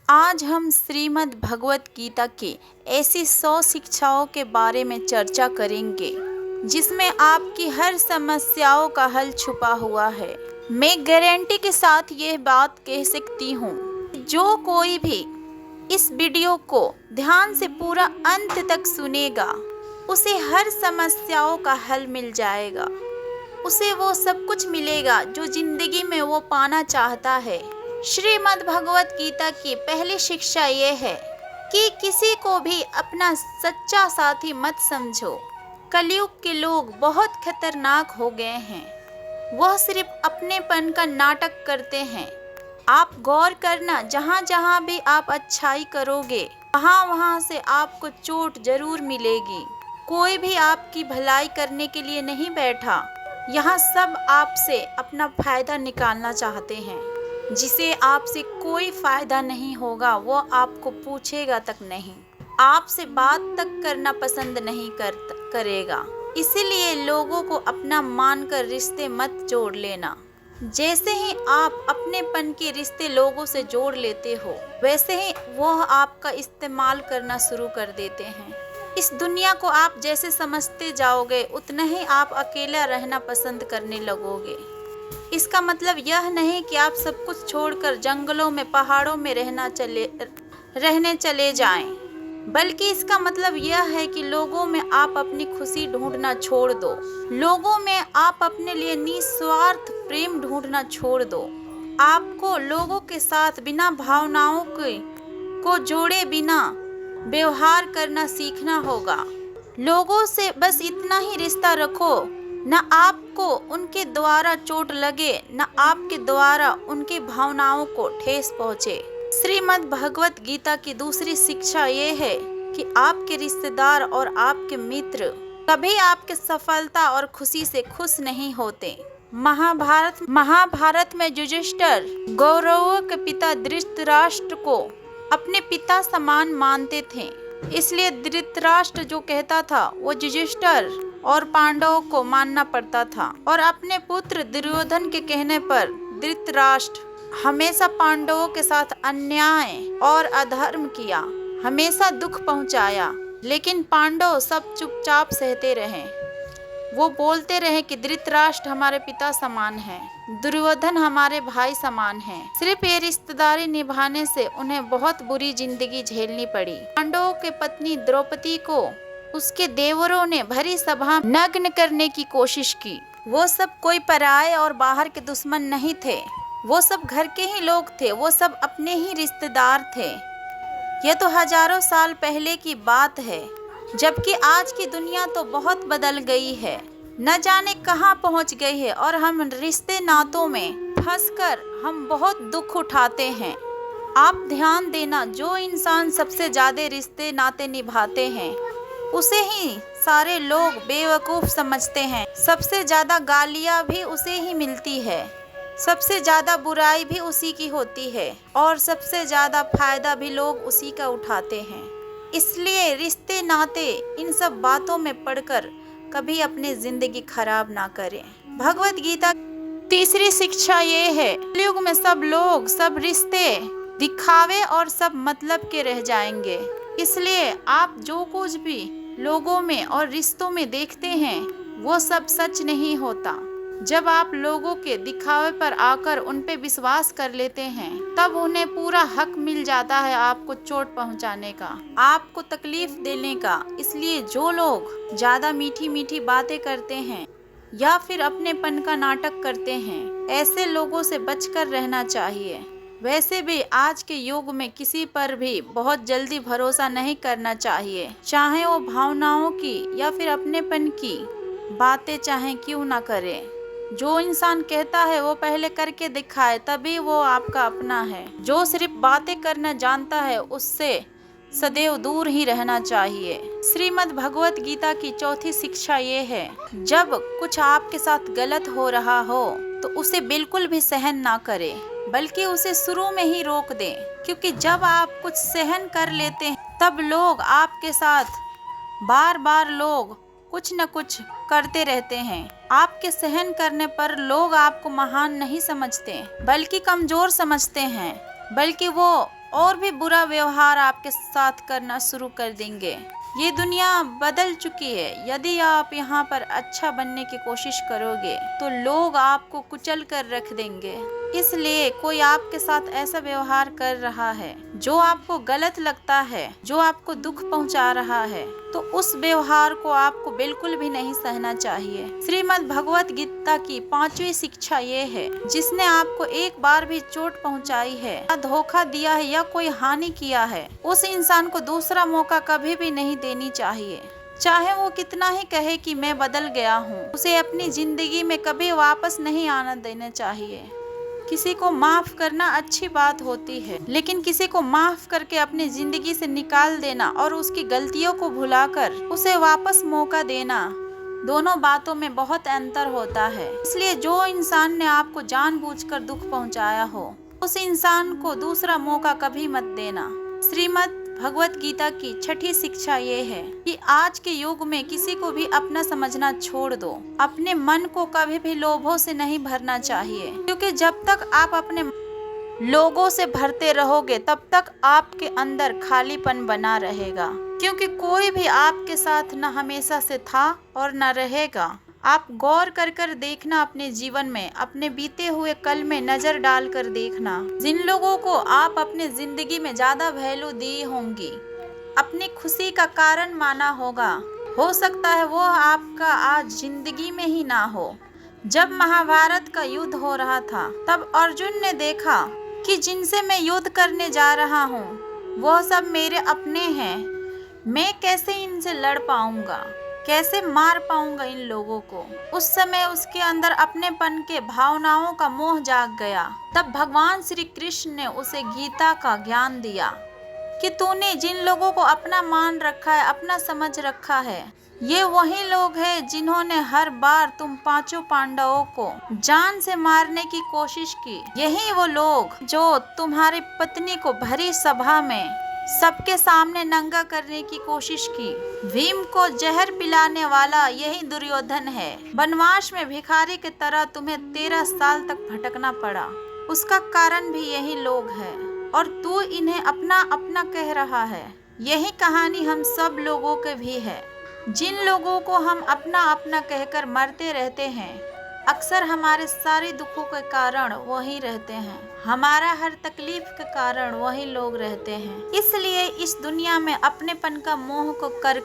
आज हम श्रीमद् भगवत गीता की ऐसी 100 शिक्षाओं के बारे में चर्चा करेंगे जिसमें आपकी हर समस्याओं का हल छुपा हुआ है। मैं गारंटी के साथ यह बात कह सकती हूँ, जो कोई भी इस वीडियो को ध्यान से पूरा अंत तक सुनेगा, उसे हर समस्याओं का हल मिल जाएगा। उसे वो सब कुछ मिलेगा जो जिंदगी में वो पाना चाहता है। श्रीमद् भगवत गीता की पहली शिक्षा ये है कि किसी को भी अपना सच्चा साथी मत समझो। कलयुग के लोग बहुत खतरनाक हो गए हैं। वह सिर्फ अपनेपन का नाटक करते हैं। आप गौर करना, जहाँ जहाँ भी आप अच्छाई करोगे, वहाँ वहाँ से आपको चोट जरूर मिलेगी। कोई भी आपकी भलाई करने के लिए नहीं बैठा। यहाँ सब आपसे अपना फायदा निकालना चाहते हैं। जिसे आपसे कोई फायदा नहीं होगा वो आपको पूछेगा तक नहीं, आपसे बात तक करना पसंद नहीं करेगा। इसीलिए लोगों को अपना मानकर रिश्ते मत जोड़ लेना। जैसे ही आप अपनेपन के रिश्ते लोगों से जोड़ लेते हो, वैसे ही वह आपका इस्तेमाल करना शुरू कर देते हैं। इस दुनिया को आप जैसे समझते जाओगे, उतना ही आप अकेला रहना पसंद करने लगोगे। इसका मतलब यह नहीं कि आप सब कुछ छोड़कर जंगलों में, पहाड़ों में रहने चले जाएं, बल्कि इसका मतलब यह है कि लोगों में आप अपनी खुशी ढूंढना छोड़ दो। लोगों में आप अपने लिए निस्वार्थ प्रेम ढूंढना छोड़ दो। आपको लोगों के साथ बिना भावनाओं को जोड़े बिना व्यवहार करना सीखना होगा। लोगों से बस इतना ही रिश्ता रखो, न आपको उनके द्वारा चोट लगे, न आपके द्वारा उनकी भावनाओं को ठेस पहुँचे। श्रीमद् भगवत गीता की दूसरी शिक्षा ये है कि आपके रिश्तेदार और आपके मित्र कभी आपके सफलता और खुशी से खुश नहीं होते। महाभारत में युधिष्ठिर कौरवों के पिता धृतराष्ट्र को अपने पिता समान मानते थे। इसलिए धृतराष्ट्र जो कहता था वो युधिष्ठिर और पांडवों को मानना पड़ता था। और अपने पुत्र दुर्योधन के कहने पर धृतराष्ट्र हमेशा पांडवों के साथ अन्याय और अधर्म किया, हमेशा दुख पहुंचाया। लेकिन पांडव सब चुपचाप सहते रहे। वो बोलते रहे कि धृतराष्ट्र हमारे पिता समान है, दुर्योधन हमारे भाई समान है। सिर्फ ये रिश्तेदारी निभाने से उन्हें बहुत बुरी जिंदगी झेलनी पड़ी। पांडवों के पत्नी द्रौपदी को उसके देवरों ने भरी सभा नग्न करने की कोशिश की। वो सब कोई पराये और बाहर के दुश्मन नहीं थे, वो सब घर के ही लोग थे, वो सब अपने ही रिश्तेदार थे। यह तो हजारों साल पहले की बात है, जबकि आज की दुनिया तो बहुत बदल गई है, न जाने कहाँ पहुँच गई है। और हम रिश्ते नातों में फंसकर हम बहुत दुख उठाते हैं। आप ध्यान देना, जो इंसान सबसे ज्यादा रिश्ते नाते निभाते हैं उसे ही सारे लोग बेवकूफ़ समझते हैं। सबसे ज़्यादा गालियाँ भी उसे ही मिलती है, सबसे ज़्यादा बुराई भी उसी की होती है, और सबसे ज़्यादा फायदा भी लोग उसी का उठाते हैं। इसलिए रिश्ते नाते इन सब बातों में पढ़कर कभी अपनी ज़िंदगी खराब ना करें। भगवत गीता तीसरी शिक्षा ये है, कलयुग में सब लोग, सब रिश्ते दिखावे और सब मतलब के रह जाएंगे। इसलिए आप जो कुछ भी लोगों में और रिश्तों में देखते हैं वो सब सच नहीं होता। जब आप लोगों के दिखावे पर आकर उन पे विश्वास कर लेते हैं, तब उन्हें पूरा हक मिल जाता है आपको चोट पहुंचाने का, आपको तकलीफ देने का। इसलिए जो लोग ज्यादा मीठी मीठी बातें करते हैं या फिर अपनेपन का नाटक करते हैं, ऐसे लोगों से बचकर रहना चाहिए। वैसे भी आज के युग में किसी पर भी बहुत जल्दी भरोसा नहीं करना चाहिए, चाहे वो भावनाओं की या फिर अपनेपन की बातें चाहे क्यों ना करे। जो इंसान कहता है वो पहले करके दिखाए, तभी वो आपका अपना है। जो सिर्फ बातें करना जानता है उससे सदैव दूर ही रहना चाहिए। श्रीमद् भगवत गीता की चौथी शिक्षा ये है, जब कुछ आपके साथ गलत हो रहा हो तो उसे बिल्कुल भी सहन ना करें, बल्कि उसे शुरू में ही रोक दें। क्योंकि जब आप कुछ सहन कर लेते हैं, तब लोग आपके साथ बार बार लोग कुछ न कुछ करते रहते हैं। आपके सहन करने पर लोग आपको महान नहीं समझते, बल्कि कमजोर समझते हैं, बल्कि वो और भी बुरा व्यवहार आपके साथ करना शुरू कर देंगे। ये दुनिया बदल चुकी है। यदि आप यहाँ पर अच्छा बनने की कोशिश करोगे तो लोग आपको कुचल कर रख देंगे। इसलिए कोई आपके साथ ऐसा व्यवहार कर रहा है जो आपको गलत लगता है, जो आपको दुख पहुंचा रहा है, तो उस व्यवहार को आपको बिल्कुल भी नहीं सहना चाहिए। श्रीमद् भगवत गीता की 5वीं शिक्षा ये है, जिसने आपको एक बार भी चोट पहुंचाई है या धोखा दिया है या कोई हानि किया है, उस इंसान को दूसरा मौका कभी भी नहीं देनी चाहिए। चाहे वो कितना ही कहे कि मैं बदल गया हूँ, उसे अपनी जिंदगी में कभी वापस नहीं आना देना चाहिए। किसी को माफ करना अच्छी बात होती है, लेकिन किसी को माफ करके अपनी जिंदगी से निकाल देना और उसकी गलतियों को भुलाकर उसे वापस मौका देना, दोनों बातों में बहुत अंतर होता है। इसलिए जो इंसान ने आपको जानबूझकर दुख पहुंचाया हो, उस इंसान को दूसरा मौका कभी मत देना। श्रीमद् भगवत गीता की 6ठी शिक्षा ये है कि आज के युग में किसी को भी अपना समझना छोड़ दो। अपने मन को कभी भी लोभों से नहीं भरना चाहिए, क्योंकि जब तक आप अपने लोगों से भरते रहोगे तब तक आपके अंदर खालीपन बना रहेगा। क्योंकि कोई भी आपके साथ न हमेशा से था और न रहेगा। आप गौर कर देखना, अपने जीवन में, अपने बीते हुए कल में नजर डालकर देखना। जिन लोगों को आप अपने जिंदगी में ज्यादा वैल्यू दी होंगी, अपनी खुशी का कारण माना होगा, हो सकता है वो आपका आज जिंदगी में ही ना हो। जब महाभारत का युद्ध हो रहा था, तब अर्जुन ने देखा कि जिनसे मैं युद्ध करने जा रहा हूँ वो सब मेरे अपने हैं। मैं कैसे इनसे लड़ पाऊंगा, कैसे मार पाऊंगा इन लोगों को। उस समय उसके अंदर अपनेपन के भावनाओं का मोह जाग गया। तब भगवान श्री कृष्ण ने उसे गीता का ज्ञान दिया कि तूने जिन लोगों को अपना मान रखा है, अपना समझ रखा है, ये वही लोग हैं जिन्होंने हर बार तुम 5 पांडवों को जान से मारने की कोशिश की। यही वो लोग जो तुम्हारी पत्नी को भरी सभा में सबके सामने नंगा करने की कोशिश की। भीम को जहर पिलाने वाला यही दुर्योधन है। वनवास में भिखारी की तरह तुम्हें 13 साल तक भटकना पड़ा, उसका कारण भी यही लोग हैं, और तू इन्हें अपना अपना कह रहा है। यही कहानी हम सब लोगों के भी है। जिन लोगों को हम अपना अपना कहकर मरते रहते हैं, अक्सर हमारे सारे दुखों के कारण वही रहते हैं, हमारा हर तकलीफ के कारण वही लोग रहते हैं। इसलिए इस दुनिया में अपनेपन का मोह को कर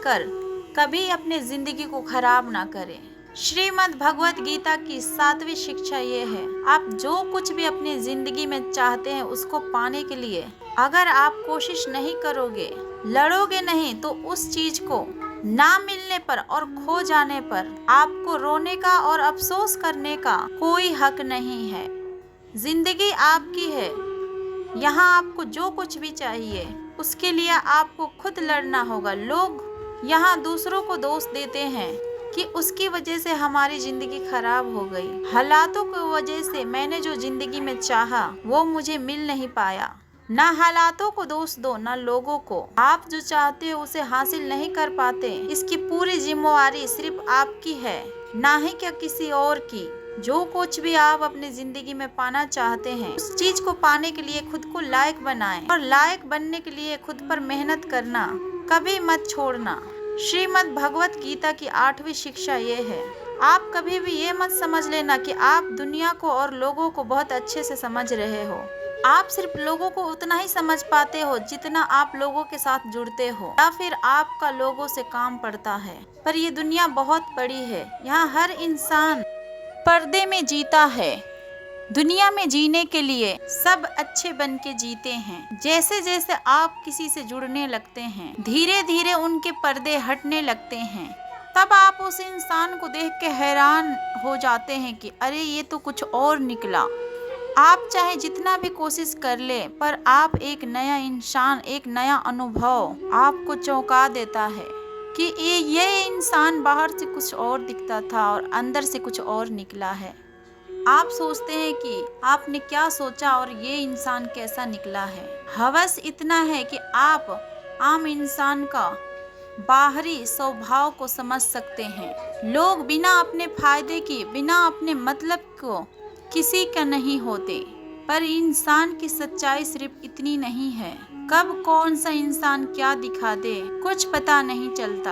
कभी अपने जिंदगी को खराब ना करें। श्रीमद् भगवत गीता की 7वीं शिक्षा ये है, आप जो कुछ भी अपनी जिंदगी में चाहते हैं उसको पाने के लिए अगर आप कोशिश नहीं करोगे, लड़ोगे नहीं, तो उस चीज को ना मिलने पर और खो जाने पर आपको रोने का और अफसोस करने का कोई हक नहीं है। जिंदगी आपकी है। यहाँ आपको जो कुछ भी चाहिए उसके लिए आपको खुद लड़ना होगा। लोग यहाँ दूसरों को दोष देते हैं कि उसकी वजह से हमारी जिंदगी खराब हो गई, हालातों की वजह से मैंने जो जिंदगी में चाहा वो मुझे मिल नहीं पाया। ना हालातों को दोष दो, ना लोगों को। आप जो चाहते हो उसे हासिल नहीं कर पाते, इसकी पूरी जिम्मेवारी सिर्फ आपकी है, ना ही क्या किसी और की। जो कुछ भी आप अपनी जिंदगी में पाना चाहते हैं, उस चीज को पाने के लिए खुद को लायक बनाएं, और लायक बनने के लिए खुद पर मेहनत करना कभी मत छोड़ना। श्रीमद् भगवत गीता की 8वीं शिक्षा ये है, आप कभी भी ये मत समझ लेना कि आप दुनिया को और लोगों को बहुत अच्छे से समझ रहे हो। आप सिर्फ लोगों को उतना ही समझ पाते हो जितना आप लोगों के साथ जुड़ते हो, या फिर आपका लोगों से काम पड़ता है। पर ये दुनिया बहुत बड़ी है, यहाँ हर इंसान पर्दे में जीता है। दुनिया में जीने के लिए सब अच्छे बन के जीते हैं। जैसे जैसे आप किसी से जुड़ने लगते हैं, धीरे धीरे उनके पर्दे हटने लगते हैं। तब आप उस इंसान को देख के हैरान हो जाते हैं कि अरे ये तो कुछ और निकला। आप चाहे जितना भी कोशिश कर ले, पर आप एक नया इंसान, एक नया अनुभव आपको चौंका देता है कि ये इंसान बाहर से कुछ और दिखता था और अंदर से कुछ और निकला है। आप सोचते हैं कि आपने क्या सोचा और ये इंसान कैसा निकला है। हवस इतना है कि आप आम इंसान का बाहरी स्वभाव को समझ सकते हैं। लोग बिना अपने फायदे की, बिना अपने मतलब को किसी का नहीं होते। पर इंसान की सच्चाई सिर्फ इतनी नहीं है। कब कौन सा इंसान क्या दिखा दे कुछ पता नहीं चलता।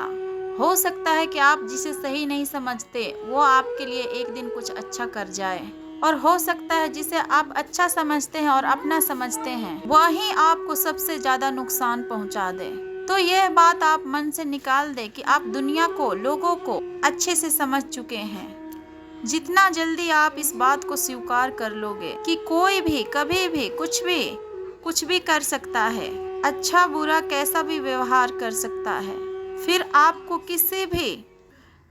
हो सकता है कि आप जिसे सही नहीं समझते वो आपके लिए एक दिन कुछ अच्छा कर जाए, और हो सकता है जिसे आप अच्छा समझते हैं और अपना समझते हैं वही आपको सबसे ज्यादा नुकसान पहुंचा दे। तो यह बात आप मन से निकाल दे कि आप दुनिया को, लोगों को अच्छे से समझ चुके हैं। जितना जल्दी आप इस बात को स्वीकार कर लोगे कि कोई भी कभी भी कुछ भी कर सकता है, अच्छा बुरा कैसा भी व्यवहार कर सकता है, फिर आपको किसी भी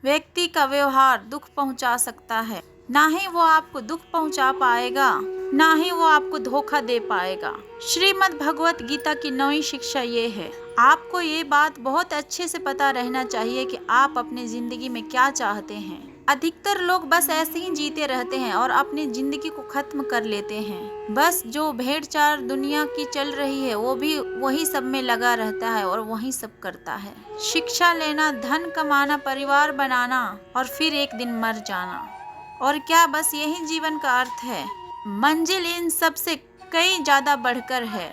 व्यक्ति का व्यवहार दुख पहुंचा सकता है। ना ही वो आपको दुख पहुंचा पाएगा, ना ही वो आपको धोखा दे पाएगा। श्रीमद् भगवत गीता की 9वीं शिक्षा ये है, आपको ये बात बहुत अच्छे से पता रहना चाहिए कि आप अपनी जिंदगी में क्या चाहते हैं। अधिकतर लोग बस ऐसे ही जीते रहते हैं और अपनी जिंदगी को खत्म कर लेते हैं। बस जो भेड़ चाल दुनिया की चल रही है वो भी वही सब में लगा रहता है और वही सब करता है। शिक्षा लेना, धन कमाना, परिवार बनाना और फिर एक दिन मर जाना। और क्या बस यही जीवन का अर्थ है? मंजिल इन सब से कई ज्यादा बढ़कर है।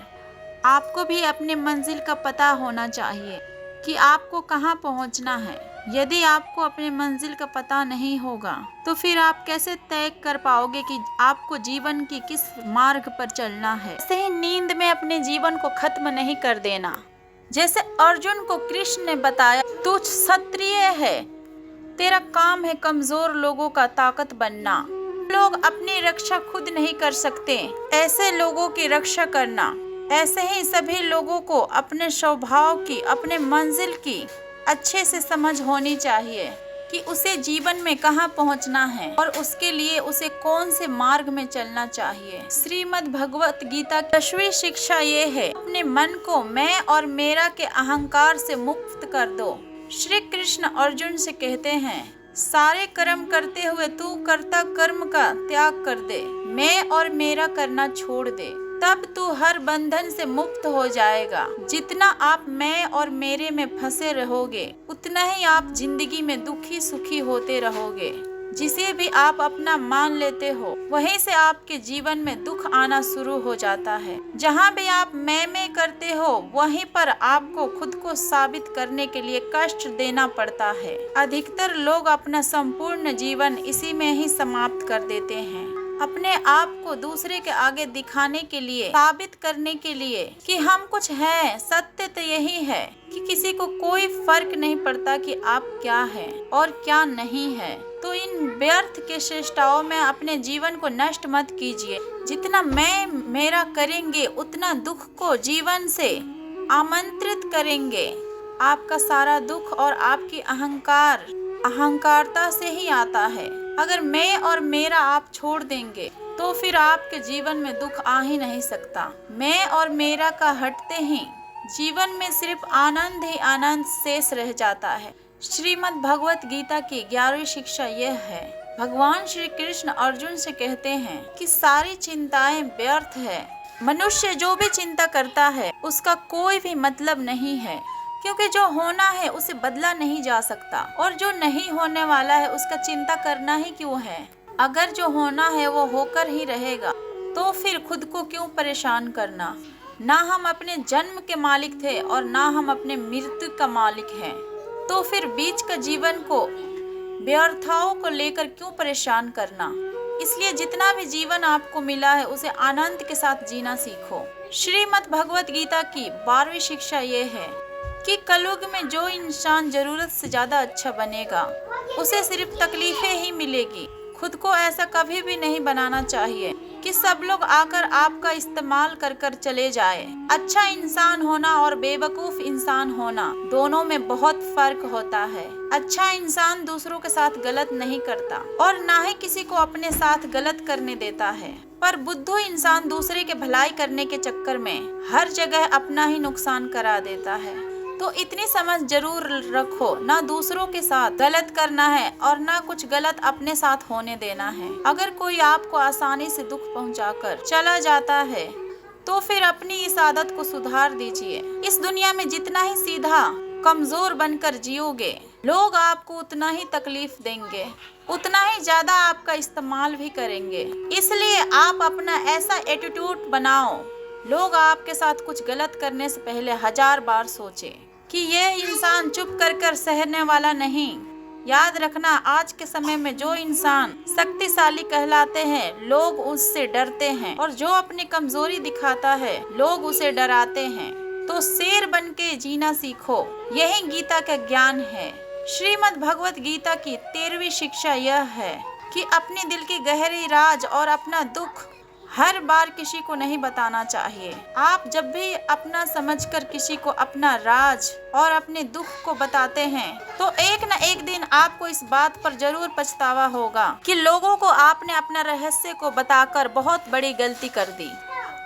आपको भी अपने मंजिल का पता होना चाहिए कि आपको कहाँ पहुँचना है। यदि आपको अपने मंजिल का पता नहीं होगा तो फिर आप कैसे तय कर पाओगे कि आपको जीवन की किस मार्ग पर चलना है। ऐसे ही नींद में अपने जीवन को खत्म नहीं कर देना। जैसे अर्जुन को कृष्ण ने बताया, तू क्षत्रिय है, तेरा काम है कमजोर लोगों का ताकत बनना। लोग अपनी रक्षा खुद नहीं कर सकते, ऐसे लोगों की रक्षा करना। ऐसे ही सभी लोगों को अपने स्वभाव की, अपने मंजिल की अच्छे से समझ होनी चाहिए कि उसे जीवन में कहाँ पहुँचना है और उसके लिए उसे कौन से मार्ग में चलना चाहिए। श्रीमद् भगवत गीता की 10वीं शिक्षा ये है, अपने मन को मैं और मेरा के अहंकार से मुक्त कर दो। श्री कृष्ण अर्जुन से कहते हैं, सारे कर्म करते हुए तू कर्ता कर्म का त्याग कर दे, मैं और मेरा करना छोड़ दे, तब तू हर बंधन से मुक्त हो जाएगा। जितना आप मैं और मेरे में फंसे रहोगे उतना ही आप जिंदगी में दुखी सुखी होते रहोगे। जिसे भी आप अपना मान लेते हो वहीं से आपके जीवन में दुख आना शुरू हो जाता है। जहाँ भी आप मैं करते हो वहीं पर आपको खुद को साबित करने के लिए कष्ट देना पड़ता है। अधिकतर लोग अपना संपूर्ण जीवन इसी में ही समाप्त कर देते हैं, अपने आप को दूसरे के आगे दिखाने के लिए, साबित करने के लिए कि हम कुछ हैं। सत्य तो यही है कि किसी को कोई फर्क नहीं पड़ता कि आप क्या हैं और क्या नहीं है। तो इन व्यर्थ के चेष्टाओं में अपने जीवन को नष्ट मत कीजिए। जितना मैं मेरा करेंगे उतना दुख को जीवन से आमंत्रित करेंगे। आपका सारा दुख और आपकी अहंकारता से ही आता है। अगर मैं और मेरा आप छोड़ देंगे तो फिर आपके जीवन में दुख आ ही नहीं सकता। मैं और मेरा का हटते ही जीवन में सिर्फ आनंद ही आनंद शेष रह जाता है। श्रीमद् भगवत गीता की 11वीं शिक्षा यह है, भगवान श्री कृष्ण अर्जुन से कहते हैं कि सारी चिंताएं व्यर्थ है। मनुष्य जो भी चिंता करता है उसका कोई भी मतलब नहीं है, क्योंकि जो होना है उसे बदला नहीं जा सकता और जो नहीं होने वाला है उसका चिंता करना ही क्यों है। अगर जो होना है वो होकर ही रहेगा तो फिर खुद को क्यों परेशान करना। ना हम अपने जन्म के मालिक थे और ना हम अपने मृत्यु का मालिक हैं, तो फिर बीच का जीवन को व्यर्थाओं को लेकर क्यों परेशान करना। इसलिए जितना भी जीवन आपको मिला है उसे आनंद के साथ जीना सीखो। श्रीमद् भगवत गीता की 12वीं शिक्षा ये है कि कलयुग में जो इंसान जरूरत से ज्यादा अच्छा बनेगा उसे सिर्फ तकलीफें ही मिलेगी। खुद को ऐसा कभी भी नहीं बनाना चाहिए कि सब लोग आकर आपका इस्तेमाल कर कर चले जाए। अच्छा इंसान होना और बेवकूफ इंसान होना दोनों में बहुत फर्क होता है। अच्छा इंसान दूसरों के साथ गलत नहीं करता और ना ही किसी को अपने साथ गलत करने देता है, पर बुद्धू इंसान दूसरे के भलाई करने के चक्कर में हर जगह अपना ही नुकसान करा देता है। तो इतनी समझ जरूर रखो, ना दूसरों के साथ गलत करना है और ना कुछ गलत अपने साथ होने देना है। अगर कोई आपको आसानी से दुख पहुंचाकर चला जाता है तो फिर अपनी इस आदत को सुधार दीजिए। इस दुनिया में जितना ही सीधा कमजोर बनकर जियोगे, लोग आपको उतना ही तकलीफ देंगे, उतना ही ज्यादा आपका इस्तेमाल भी करेंगे। इसलिए आप अपना ऐसा एटीट्यूड बनाओ, लोग आपके साथ कुछ गलत करने से पहले 1000 बार सोचें कि ये इंसान चुप कर सहने वाला नहीं। याद रखना, आज के समय में जो इंसान शक्तिशाली कहलाते हैं, लोग उससे डरते हैं, और जो अपनी कमजोरी दिखाता है, लोग उसे डराते हैं। तो शेर बन के जीना सीखो, यही गीता का ज्ञान है। श्रीमद् भगवत गीता की 13वीं शिक्षा यह है कि अपने दिल की गहरी राज और अपना दुख हर बार किसी को नहीं बताना चाहिए। आप जब भी अपना समझकर किसी को अपना राज और अपने दुख को बताते हैं, तो एक न एक दिन आपको इस बात पर जरूर पछतावा होगा कि लोगों को आपने अपना रहस्य को बताकर बहुत बड़ी गलती कर दी,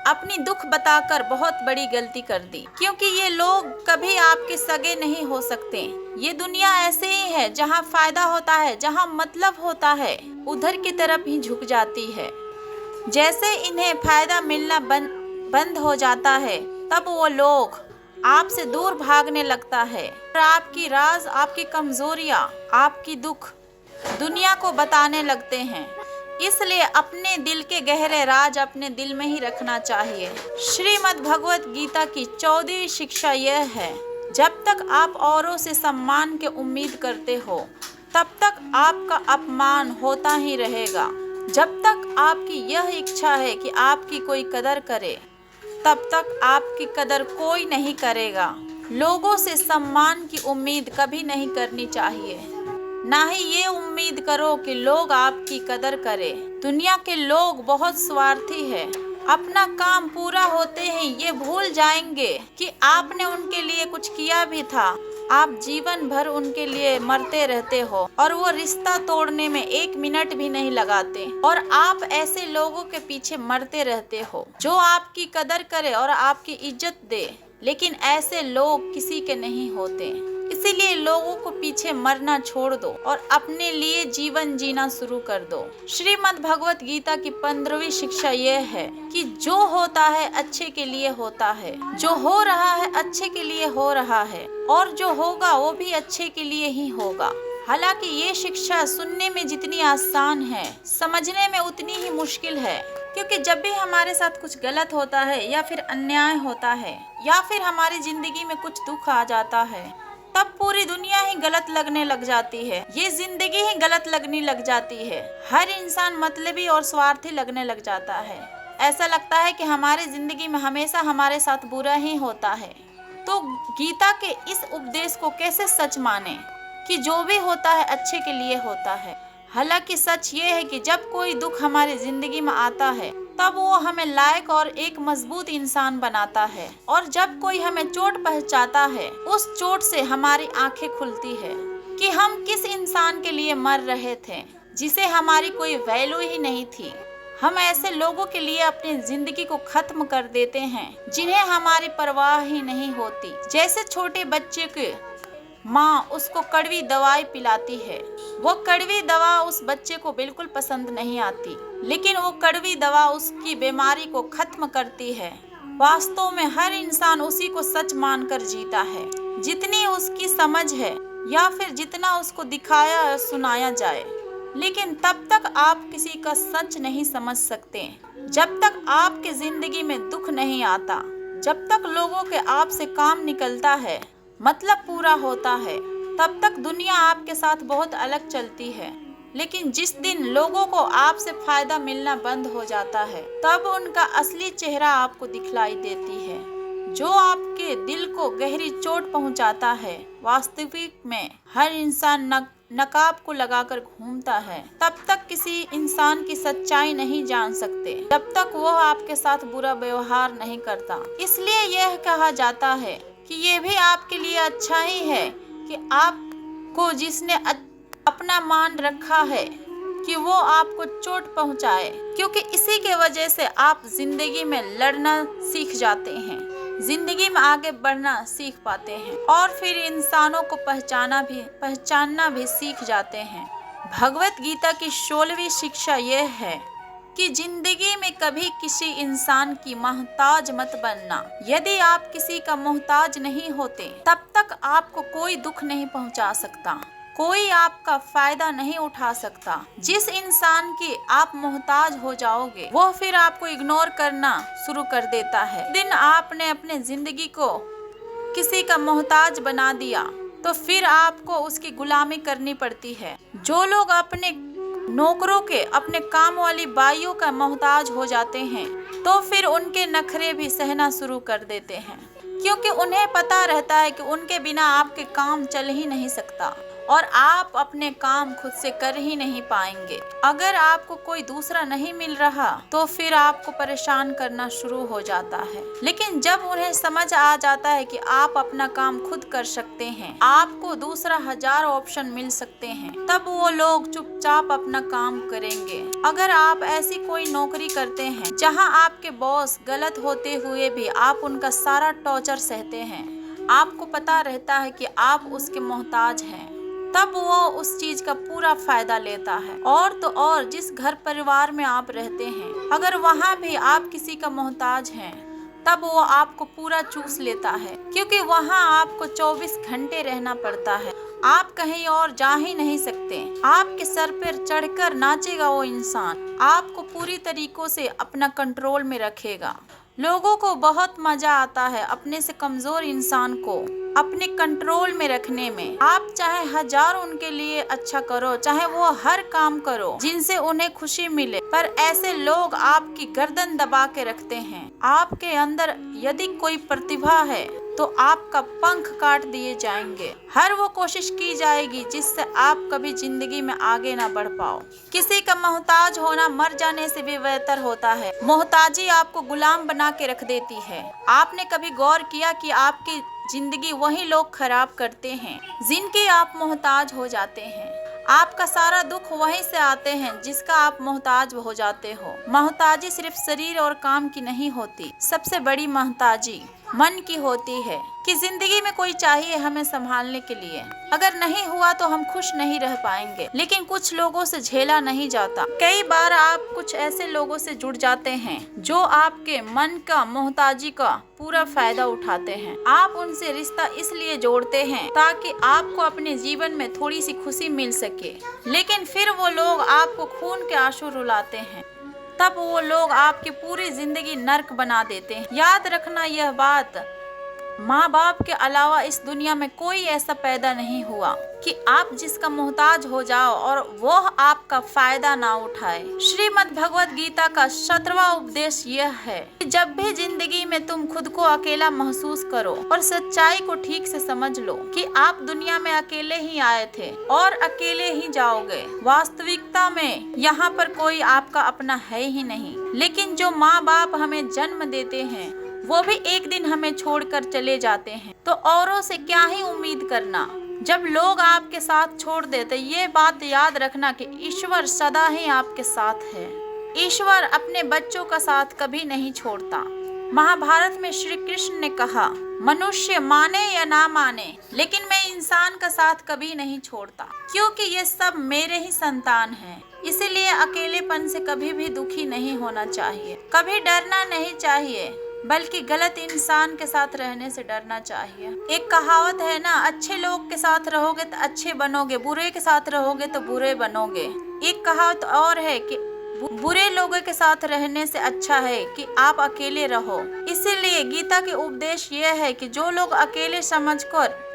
अपनी दुख बताकर बहुत बड़ी गलती कर दी। क्योंकि ये लोग कभी आपके सगे नहीं हो सकते। ये दुनिया ऐसे ही है, जहाँ फायदा होता है, जहाँ मतलब होता है, उधर की तरफ ही झुक जाती है। जैसे इन्हें फायदा मिलना बंद हो जाता है, तब वो लोग आपसे दूर भागने लगता है और आपकी राज, आपकी कमजोरियां, आपकी दुख दुनिया को बताने लगते हैं। इसलिए अपने दिल के गहरे राज अपने दिल में ही रखना चाहिए। श्रीमद् भगवत गीता की 14वीं शिक्षा यह है, जब तक आप औरों से सम्मान की उम्मीद करते हो, तब तक आपका अपमान होता ही रहेगा। जब तक आपकी यह इच्छा है कि आपकी कोई कदर करे, तब तक आपकी कदर कोई नहीं करेगा। लोगों से सम्मान की उम्मीद कभी नहीं करनी चाहिए, ना ही ये उम्मीद करो कि लोग आपकी कदर करें। दुनिया के लोग बहुत स्वार्थी है, अपना काम पूरा होते ही ये भूल जाएंगे कि आपने उनके लिए कुछ किया भी था। आप जीवन भर उनके लिए मरते रहते हो और वो रिश्ता तोड़ने में 1 मिनट भी नहीं लगाते, और आप ऐसे लोगों के पीछे मरते रहते हो जो आपकी कदर करे और आपकी इज्जत दे। लेकिन ऐसे लोग किसी के नहीं होते। इसीलिए लोगों को पीछे मरना छोड़ दो और अपने लिए जीवन जीना शुरू कर दो। श्रीमद् भगवत गीता की 15वीं शिक्षा यह है कि जो होता है अच्छे के लिए होता है, जो हो रहा है अच्छे के लिए हो रहा है, और जो होगा वो भी अच्छे के लिए ही होगा। हालांकि ये शिक्षा सुनने में जितनी आसान है, समझने में उतनी ही मुश्किल है। क्योंकि जब भी हमारे साथ कुछ गलत होता है, या फिर अन्याय होता है, या फिर हमारी जिंदगी में कुछ दुख आ जाता है, तब पूरी दुनिया ही गलत लगने लग जाती है, ये जिंदगी ही गलत लगने लग जाती है। हर इंसान मतलबी और स्वार्थी लगने लग जाता है। ऐसा लगता है कि हमारी जिंदगी में हमेशा हमारे साथ बुरा ही होता है। तो गीता के इस उपदेश को कैसे सच माने कि जो भी होता है अच्छे के लिए होता है। हालांकि सच ये है कि जब कोई दुख हमारी जिंदगी में आता है, तब वो हमें लायक और एक मजबूत इंसान बनाता है, और जब कोई हमें चोट पहुंचाता है, उस चोट से हमारी आंखें खुलती है कि हम किस इंसान के लिए मर रहे थे, जिसे हमारी कोई वैल्यू ही नहीं थी। हम ऐसे लोगों के लिए अपनी जिंदगी को खत्म कर देते हैं जिन्हें हमारी परवाह ही नहीं होती। जैसे छोटे बच्चे के माँ उसको कड़वी दवाई पिलाती है, वो कड़वी दवा उस बच्चे को बिल्कुल पसंद नहीं आती, लेकिन वो कड़वी दवा उसकी बीमारी को खत्म करती है। वास्तव में हर इंसान उसी को सच मानकर जीता है, जितनी उसकी समझ है या फिर जितना उसको दिखाया और सुनाया जाए। लेकिन तब तक आप किसी का सच नहीं समझ सकते, जब तक आपकी जिंदगी में दुख नहीं आता, जब तक लोगों के आप से काम निकलता है, मतलब पूरा होता है, तब तक दुनिया आपके साथ बहुत अलग चलती है। लेकिन जिस दिन लोगों को आपसे फायदा मिलना बंद हो जाता है, तब उनका असली चेहरा आपको दिखलाई देती है। जो आपके दिल को गहरी चोट पहुंचाता है, वास्तविक में हर इंसान नकाब को लगाकर घूमता है। तब तक किसी इंसान की सच्चाई नहीं जान सकते, जब तक वो आपके साथ बुरा व्यवहार नहीं करता। इसलिए यह कहा जाता है कि ये भी आपके लिए अच्छा ही है कि आपको जिसने अपना मान रखा है कि वो आपको चोट पहुंचाए, क्योंकि इसी के वजह से आप जिंदगी में लड़ना सीख जाते हैं, जिंदगी में आगे बढ़ना सीख पाते हैं, और फिर इंसानों को पहचानना भी सीख जाते हैं। भगवत गीता की 16वीं शिक्षा यह है कि जिंदगी में कभी किसी इंसान की मोहताज मत बनना। यदि आप किसी का मोहताज नहीं होते तब तक आपको कोई दुख नहीं पहुंचा सकता, कोई आपका फायदा नहीं उठा सकता। जिस इंसान की आप मोहताज हो जाओगे वो फिर आपको इग्नोर करना शुरू कर देता है। दिन आपने अपने जिंदगी को किसी का मोहताज बना दिया तो फिर आपको उसकी गुलामी करनी पड़ती है। जो लोग अपने नौकरों के, अपने काम वाली बाइयों का मोहताज हो जाते हैं तो फिर उनके नखरे भी सहना शुरू कर देते हैं, क्योंकि उन्हें पता रहता है कि उनके बिना आपके काम चल ही नहीं सकता और आप अपने काम खुद से कर ही नहीं पाएंगे। अगर आपको कोई दूसरा नहीं मिल रहा तो फिर आपको परेशान करना शुरू हो जाता है। लेकिन जब उन्हें समझ आ जाता है कि आप अपना काम खुद कर सकते हैं, आपको दूसरा 1000 ऑप्शन मिल सकते हैं, तब वो लोग चुपचाप अपना काम करेंगे। अगर आप ऐसी कोई नौकरी करते हैं जहां आपके बॉस गलत होते हुए भी आप उनका सारा टॉर्चर सहते हैं, आपको पता रहता है कि आप उसके मोहताज हैं, तब वो उस चीज का पूरा फायदा लेता है। और तो और जिस घर परिवार में आप रहते हैं, अगर वहाँ भी आप किसी का मोहताज हैं तब वो आपको पूरा चूस लेता है, क्योंकि वहाँ आपको 24 घंटे रहना पड़ता है। आप कहीं और जा ही नहीं सकते। आपके सर पर चढ़कर नाचेगा वो इंसान, आपको पूरी तरीकों से अपना कंट्रोल में रखेगा। लोगों को बहुत मजा आता है अपने से कमजोर इंसान को अपने कंट्रोल में रखने में। आप चाहे 1000 उनके लिए अच्छा करो, चाहे वो हर काम करो जिनसे उन्हें खुशी मिले, पर ऐसे लोग आपकी गर्दन दबा के रखते हैं। आपके अंदर यदि कोई प्रतिभा है तो आपका पंख काट दिए जाएंगे। हर वो कोशिश की जाएगी जिससे आप कभी जिंदगी में आगे ना बढ़ पाओ। किसी का मोहताज होना मर जाने से भी बेहतर होता है। मोहताजी आपको गुलाम बना के रख देती है। आपने कभी गौर किया कि आपकी जिंदगी वही लोग खराब करते हैं जिनके आप मोहताज हो जाते हैं। आपका सारा दुख वहीं से आते हैं जिसका आप मोहताज हो जाते हो। मोहताजी सिर्फ शरीर और काम की नहीं होती, सबसे बड़ी मोहताजी मन की होती है कि जिंदगी में कोई चाहिए हमें संभालने के लिए। अगर नहीं हुआ तो हम खुश नहीं रह पाएंगे। लेकिन कुछ लोगों से झेला नहीं जाता। कई बार आप कुछ ऐसे लोगों से जुड़ जाते हैं जो आपके मन का, मोहताजी का पूरा फायदा उठाते हैं। आप उनसे रिश्ता इसलिए जोड़ते हैं ताकि आपको अपने जीवन में थोड़ी सी खुशी मिल सके, लेकिन फिर वो लोग आपको खून के आंसू रुलाते हैं। तब वो लोग आपकी पूरी जिंदगी नर्क बना देते हैं। याद रखना यह बात, माँ बाप के अलावा इस दुनिया में कोई ऐसा पैदा नहीं हुआ कि आप जिसका मोहताज हो जाओ और वो आपका फायदा ना उठाए। श्रीमद् भगवत गीता का 17वां उपदेश यह है कि जब भी जिंदगी में तुम खुद को अकेला महसूस करो और सच्चाई को ठीक से समझ लो कि आप दुनिया में अकेले ही आए थे और अकेले ही जाओगे। वास्तविकता में यहाँ पर कोई आपका अपना है ही नहीं। लेकिन जो माँ बाप हमें जन्म देते हैं वो भी एक दिन हमें छोड़कर चले जाते हैं, तो औरों से क्या ही उम्मीद करना जब लोग आपके साथ छोड़ देते। ये बात याद रखना कि ईश्वर सदा ही आपके साथ है। ईश्वर अपने बच्चों का साथ कभी नहीं छोड़ता। महाभारत में श्री कृष्ण ने कहा, मनुष्य माने या ना माने लेकिन मैं इंसान का साथ कभी नहीं छोड़ता, क्योंकि ये सब मेरे ही संतान हैं। इसीलिए अकेलेपन से कभी भी दुखी नहीं होना चाहिए, कभी डरना नहीं चाहिए, बल्कि गलत इंसान के साथ रहने से डरना चाहिए। एक कहावत है ना, अच्छे लोग के साथ रहोगे तो अच्छे बनोगे, बुरे के साथ रहोगे तो बुरे बनोगे। एक कहावत और है कि बुरे लोगों के साथ रहने से अच्छा है कि आप अकेले रहो। इसीलिए गीता के उपदेश ये है कि जो लोग अकेले समझकर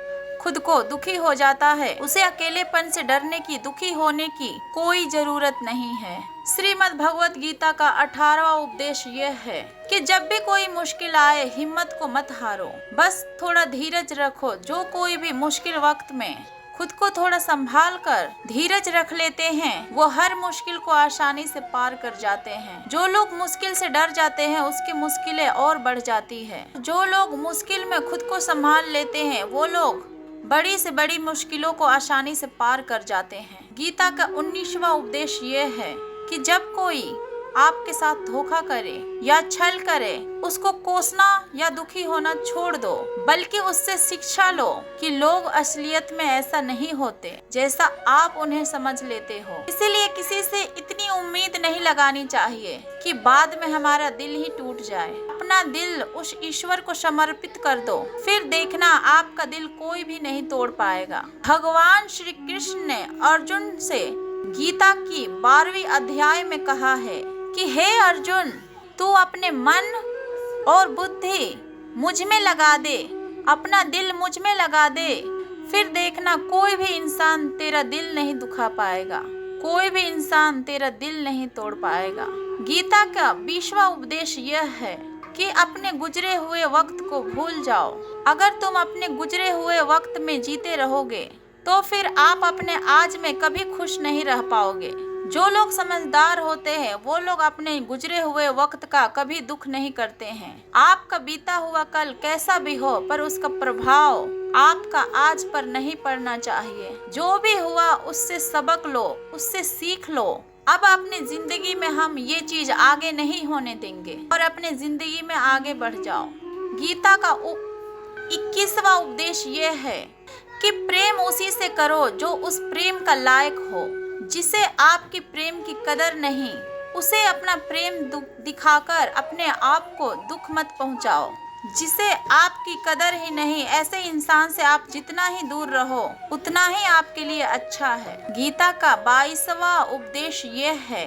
खुद को दुखी हो जाता है, उसे अकेलेपन से डरने की, दुखी होने की कोई जरूरत नहीं है। श्रीमद् भगवत गीता का 18वां उपदेश यह है कि जब भी कोई मुश्किल आए हिम्मत को मत हारो, बस थोड़ा धीरज रखो। जो कोई भी मुश्किल वक्त में खुद को थोड़ा संभाल कर धीरज रख लेते हैं वो हर मुश्किल को आसानी से पार कर जाते हैं। जो लोग मुश्किल से डर जाते हैं उसकी मुश्किलें और बढ़ जाती है। जो लोग मुश्किल में खुद को संभाल लेते हैं वो लोग बड़ी से बड़ी मुश्किलों को आसानी से पार कर जाते हैं। गीता का 19वां उपदेश ये है कि जब कोई आपके साथ धोखा करे या छल करे, उसको कोसना या दुखी होना छोड़ दो, बल्कि उससे शिक्षा लो कि लोग असलियत में ऐसा नहीं होते जैसा आप उन्हें समझ लेते हो। इसीलिए किसी से इतनी उम्मीद नहीं लगानी चाहिए कि बाद में हमारा दिल ही टूट जाए। अपना दिल उस ईश्वर को समर्पित कर दो, फिर देखना आपका दिल कोई भी नहीं तोड़ पाएगा। भगवान श्री कृष्ण ने अर्जुन से गीता की 12वीं अध्याय में कहा है कि हे अर्जुन, तू अपने मन और बुद्धि मुझ में लगा दे, अपना दिल मुझ में लगा दे, फिर देखना कोई भी इंसान तेरा दिल नहीं दुखा पाएगा, कोई भी इंसान तेरा दिल नहीं तोड़ पाएगा। गीता का 20वां उपदेश यह है कि अपने गुजरे हुए वक्त को भूल जाओ। अगर तुम अपने गुजरे हुए वक्त में जीते रहोगे तो फिर आप अपने आज में कभी खुश नहीं रह पाओगे। जो लोग समझदार होते हैं वो लोग अपने गुजरे हुए वक्त का कभी दुख नहीं करते हैं। आपका बीता हुआ कल कैसा भी हो, पर उसका प्रभाव आपका आज पर नहीं पड़ना चाहिए। जो भी हुआ उससे सबक लो, उससे सीख लो। अब अपनी जिंदगी में हम ये चीज आगे नहीं होने देंगे और अपने जिंदगी में आगे बढ़ जाओ। गीता का 21वां उपदेश ये है कि प्रेम उसी से करो जो उस प्रेम का लायक हो। जिसे आपकी प्रेम की कदर नहीं, उसे अपना प्रेम दिखाकर अपने आप को दुख मत पहुंचाओ। जिसे आपकी कदर ही नहीं, ऐसे इंसान से आप जितना ही दूर रहो उतना ही आपके लिए अच्छा है। गीता का 22वां उपदेश ये है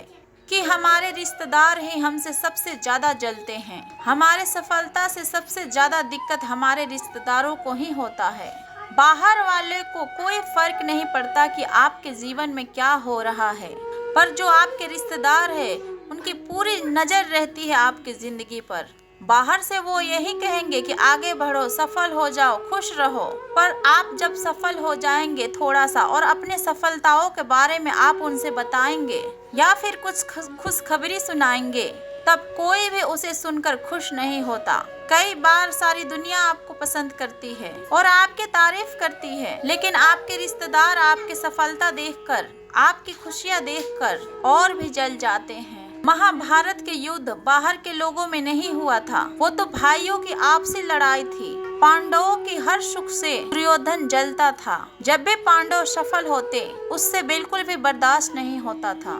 कि हमारे रिश्तेदार ही हमसे सबसे ज्यादा जलते हैं। हमारे सफलता से सबसे ज्यादा दिक्कत हमारे रिश्तेदारों को ही होता है। बाहर वाले को कोई फर्क नहीं पड़ता कि आपके जीवन में क्या हो रहा है, पर जो आपके रिश्तेदार है उनकी पूरी नजर रहती है आपकी जिंदगी पर। बाहर से वो यही कहेंगे कि आगे बढ़ो, सफल हो जाओ, खुश रहो, पर आप जब सफल हो जाएंगे थोड़ा सा और अपने सफलताओं के बारे में आप उनसे बताएंगे या फिर कुछ खुशखबरी सुनाएंगे, तब कोई भी उसे सुनकर खुश नहीं होता। कई बार सारी दुनिया आपको पसंद करती है और आपकी तारीफ करती है, लेकिन आपके रिश्तेदार आपकी सफलता देखकर, आपकी खुशियां देखकर और भी जल जाते हैं। महाभारत के युद्ध बाहर के लोगों में नहीं हुआ था, वो तो भाइयों की आपसी लड़ाई थी। पांडवों की हर सुख से दुर्योधन जलता था। जब भी पांडव सफल होते उससे बिल्कुल भी बर्दाश्त नहीं होता था।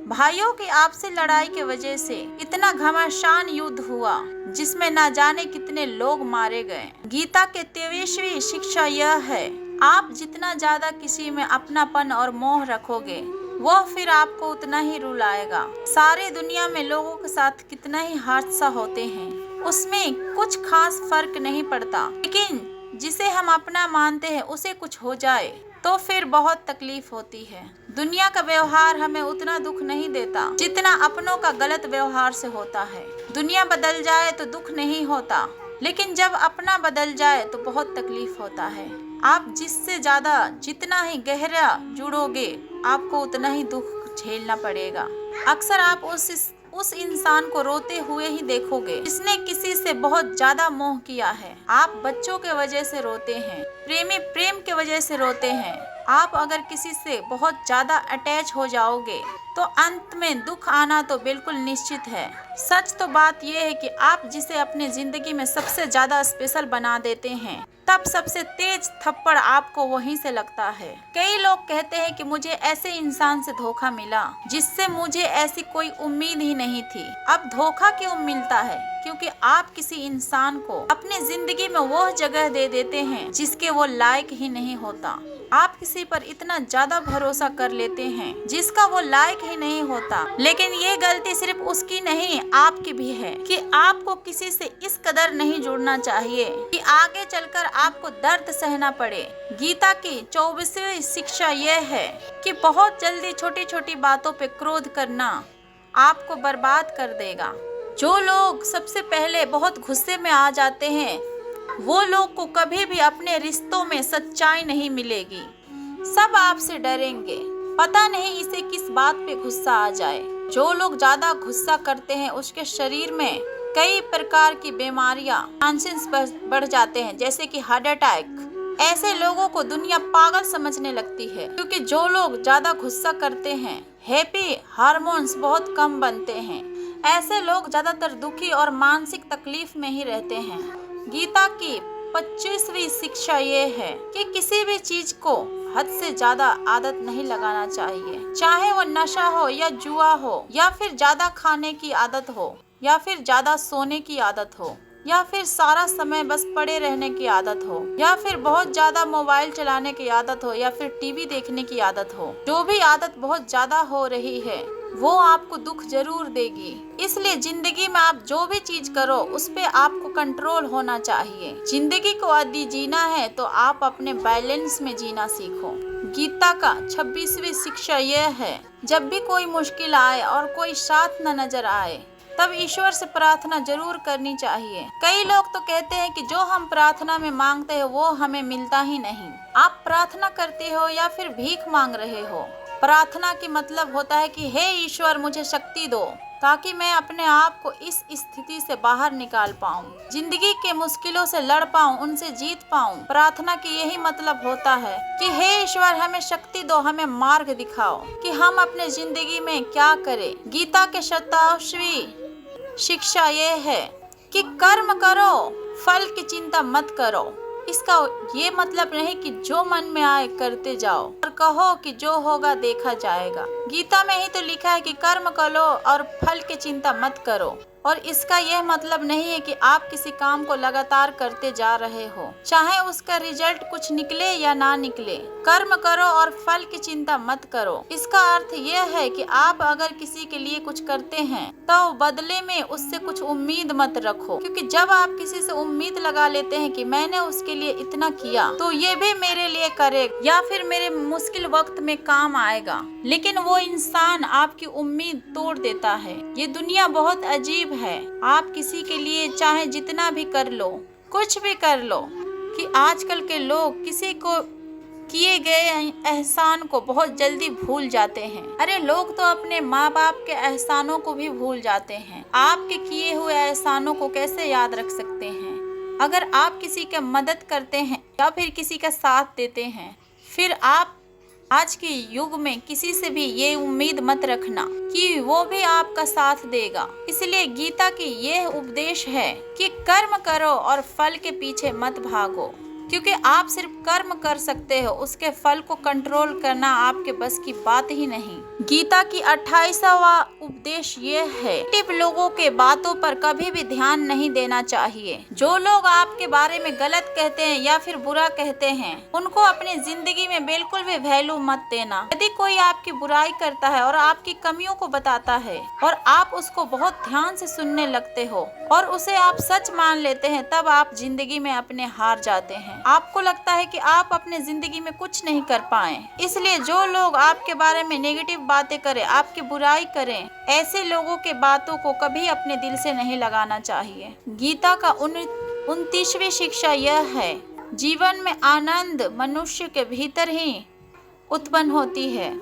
भाइयों की आपसी लड़ाई की वजह से इतना घमासान युद्ध हुआ जिसमें ना जाने कितने लोग मारे गए। गीता के 23वीं शिक्षा यह है, आप जितना ज्यादा किसी में अपनापन और मोह रखोगे वह फिर आपको उतना ही रुलाएगा। सारी दुनिया में लोगों के साथ कितना ही हादसा होते हैं, उसमें कुछ खास फर्क नहीं पड़ता, लेकिन जिसे हम अपना मानते हैं उसे कुछ हो जाए तो फिर बहुत तकलीफ होती है। दुनिया का व्यवहार हमें उतना दुख नहीं देता जितना अपनों का गलत व्यवहार से होता है। दुनिया बदल जाए तो दुख नहीं होता, लेकिन जब अपना बदल जाए तो बहुत तकलीफ होता है। आप जिससे ज्यादा जितना ही गहरा जुड़ोगे आपको उतना ही दुख झेलना पड़ेगा। अक्सर आप उस इंसान को रोते हुए ही देखोगे जिसने किसी से बहुत ज्यादा मोह किया है। आप बच्चों के वजह से रोते हैं, प्रेमी प्रेम के वजह से रोते हैं। आप अगर किसी से बहुत ज्यादा अटैच हो जाओगे तो अंत में दुख आना तो बिल्कुल निश्चित है। सच तो बात यह है कि आप जिसे अपने जिंदगी में सबसे ज्यादा स्पेशल बना देते हैं, तब सबसे तेज थप्पड़ आपको वहीं से लगता है। कई लोग कहते हैं कि मुझे ऐसे इंसान से धोखा मिला जिससे मुझे ऐसी कोई उम्मीद ही नहीं थी। अब धोखा क्यों मिलता है? क्योंकि आप किसी इंसान को अपनी जिंदगी में वो जगह दे देते हैं जिसके वो लायक ही नहीं होता। आप किसी पर इतना ज्यादा भरोसा कर लेते हैं जिसका वो लायक ही नहीं होता। लेकिन ये गलती सिर्फ उसकी नहीं आपकी भी है कि आपको किसी से इस कदर नहीं जुड़ना चाहिए कि आगे चलकर आपको दर्द सहना पड़े। गीता की 24वीं शिक्षा यह है कि बहुत जल्दी छोटी छोटी बातों पे क्रोध करना आपको बर्बाद कर देगा। जो लोग सबसे पहले बहुत गुस्से में आ जाते हैं वो लोग को कभी भी अपने रिश्तों में सच्चाई नहीं मिलेगी। सब आपसे डरेंगे, पता नहीं इसे किस बात पे गुस्सा आ जाए। जो लोग ज्यादा गुस्सा करते हैं उसके शरीर में कई प्रकार की बीमारियां चांसेस बढ़ जाते हैं, जैसे कि हार्ट अटैक, ऐसे लोगों को दुनिया पागल समझने लगती है, क्योंकि जो लोग ज्यादा गुस्सा करते हैं, हैप्पी हार्मोन्स बहुत कम बनते हैं। ऐसे लोग ज्यादातर दुखी और मानसिक तकलीफ में ही रहते हैं। गीता की 25वीं शिक्षा ये है कि किसी भी चीज को हद से ज्यादा आदत नहीं लगाना चाहिए, चाहे वो नशा हो या जुआ हो, या फिर ज्यादा खाने की आदत हो, या फिर ज्यादा सोने की आदत हो, या फिर सारा समय बस पड़े रहने की आदत हो, या फिर बहुत ज्यादा मोबाइल चलाने की आदत हो, या फिर टीवी देखने की आदत हो। जो भी आदत बहुत ज्यादा हो रही है वो आपको दुख जरूर देगी। इसलिए जिंदगी में आप जो भी चीज करो उस पे आपको कंट्रोल होना चाहिए। जिंदगी को यदि जीना है तो आप अपने बैलेंस में जीना सीखो। गीता का 26वीं शिक्षा यह है, जब भी कोई मुश्किल आए और कोई साथ न नजर आए तब ईश्वर से प्रार्थना जरूर करनी चाहिए। कई लोग तो कहते हैं कि जो हम प्रार्थना में मांगते हैं वो हमें मिलता ही नहीं। आप प्रार्थना करते हो या फिर भीख मांग रहे हो। प्रार्थना की मतलब होता है कि हे ईश्वर मुझे शक्ति दो ताकि मैं अपने आप को इस स्थिति से बाहर निकाल पाऊं, जिंदगी के मुश्किलों से लड़ पाऊं, उनसे जीत पाऊं। प्रार्थना की यही मतलब होता है कि हे ईश्वर हमें शक्ति दो, हमें मार्ग दिखाओ कि हम अपने जिंदगी में क्या करें। गीता के 27वीं शिक्षा ये है कि कर्म करो, फल की चिंता मत करो। इसका ये मतलब नहीं कि जो मन में आए करते जाओ और कहो कि जो होगा देखा जाएगा। गीता में ही तो लिखा है कि कर्म करो और फल की चिंता मत करो। और इसका यह मतलब नहीं है कि आप किसी काम को लगातार करते जा रहे हो, चाहे उसका रिजल्ट कुछ निकले या ना निकले। कर्म करो और फल की चिंता मत करो। इसका अर्थ यह है कि आप अगर किसी के लिए कुछ करते हैं तो बदले में उससे कुछ उम्मीद मत रखो, क्योंकि जब आप किसी से उम्मीद लगा लेते हैं कि मैंने उसके लिए इतना किया तो ये भी मेरे लिए करेगा या फिर मेरे मुश्किल वक्त में काम आएगा, लेकिन वो इंसान आपकी उम्मीद तोड़ देता है। ये दुनिया बहुत अजीब है। आप किसी के लिए चाहे जितना भी कर लो, कुछ भी कर लो, कि आजकल के लोग किसी को किए गए एहसान को बहुत जल्दी भूल जाते हैं। अरे लोग तो अपने माँ बाप के एहसानों को भी भूल जाते हैं। आपके किए हुए एहसानों को कैसे याद रख सकते हैं? अगर आप किसी की मदद करते हैं या फिर किसी का साथ देते हैं, फिर आप आज के युग में किसी से भी ये उम्मीद मत रखना कि वो भी आपका साथ देगा। इसलिए गीता की यह उपदेश है कि कर्म करो और फल के पीछे मत भागो, क्योंकि आप सिर्फ कर्म कर सकते हो, उसके फल को कंट्रोल करना आपके बस की बात ही नहीं। गीता की 28वां उपदेश ये है, नेगेटिव लोगों के बातों पर कभी भी ध्यान नहीं देना चाहिए। जो लोग आपके बारे में गलत कहते हैं या फिर बुरा कहते हैं, उनको अपनी जिंदगी में बिल्कुल भी वैल्यू मत देना। यदि कोई आपकी बुराई करता है और आपकी कमियों को बताता है और आप उसको बहुत ध्यान से सुनने लगते हो और उसे आप सच मान लेते हैं, तब आप जिंदगी में अपने हार जाते हैं। आपको लगता है कि आप अपने जिंदगी में कुछ नहीं कर पाए। इसलिए जो लोग आपके बारे में नेगेटिव बातें करें, आपकी बुराई करें, ऐसे लोगों के बातों को कभी अपने दिल से नहीं लगाना चाहिए। गीता का 29वीं शिक्षा यह है, जीवन में आनंद मनुष्य के भीतर ही उत्पन्न होती है,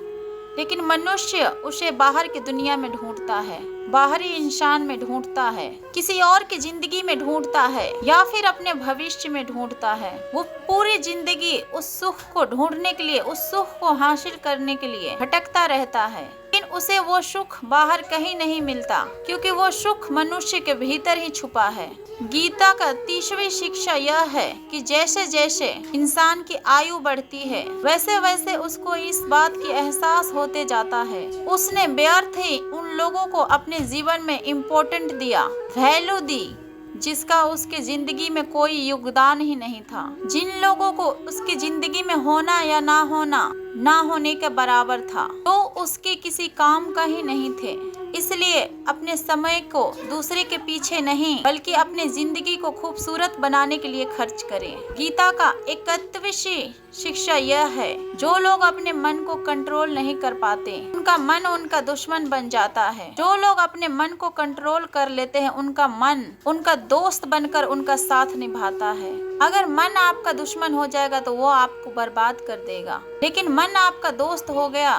लेकिन मनुष्य उसे बाहर की दुनिया में ढूंढता है, बाहरी इंसान में ढूंढता है, किसी और की जिंदगी में ढूंढता है या फिर अपने भविष्य में ढूंढता है। वो पूरी जिंदगी उस सुख को ढूंढने के लिए, उस सुख को हासिल करने के लिए भटकता रहता है, लेकिन उसे वो सुख बाहर कहीं नहीं मिलता, क्योंकि वो सुख मनुष्य के भीतर ही छुपा है। गीता का 30वीं शिक्षा यह है कि जैसे जैसे इंसान की आयु बढ़ती है, वैसे वैसे उसको इस बात की एहसास होते जाता है उसने व्यर्थ ही उन लोगों को अपने जीवन में इम्पोर्टेंट दिया, वैल्यू दी, जिसका उसके जिंदगी में कोई योगदान ही नहीं था। जिन लोगों को उसकी जिंदगी में होना या ना होने के बराबर था, तो उसके किसी काम का ही नहीं थे। इसलिए अपने समय को दूसरे के पीछे नहीं, बल्कि अपने जिंदगी को खूबसूरत बनाने के लिए खर्च करें। गीता का 31वीं शिक्षा यह है, जो लोग अपने मन को कंट्रोल नहीं कर पाते, उनका मन उनका दुश्मन बन जाता है। जो लोग अपने मन को कंट्रोल कर लेते हैं, उनका मन उनका दोस्त बनकर उनका साथ निभाता है। अगर मन आपका दुश्मन हो जाएगा तो वो आपको बर्बाद कर देगा, लेकिन मन आपका दोस्त हो गया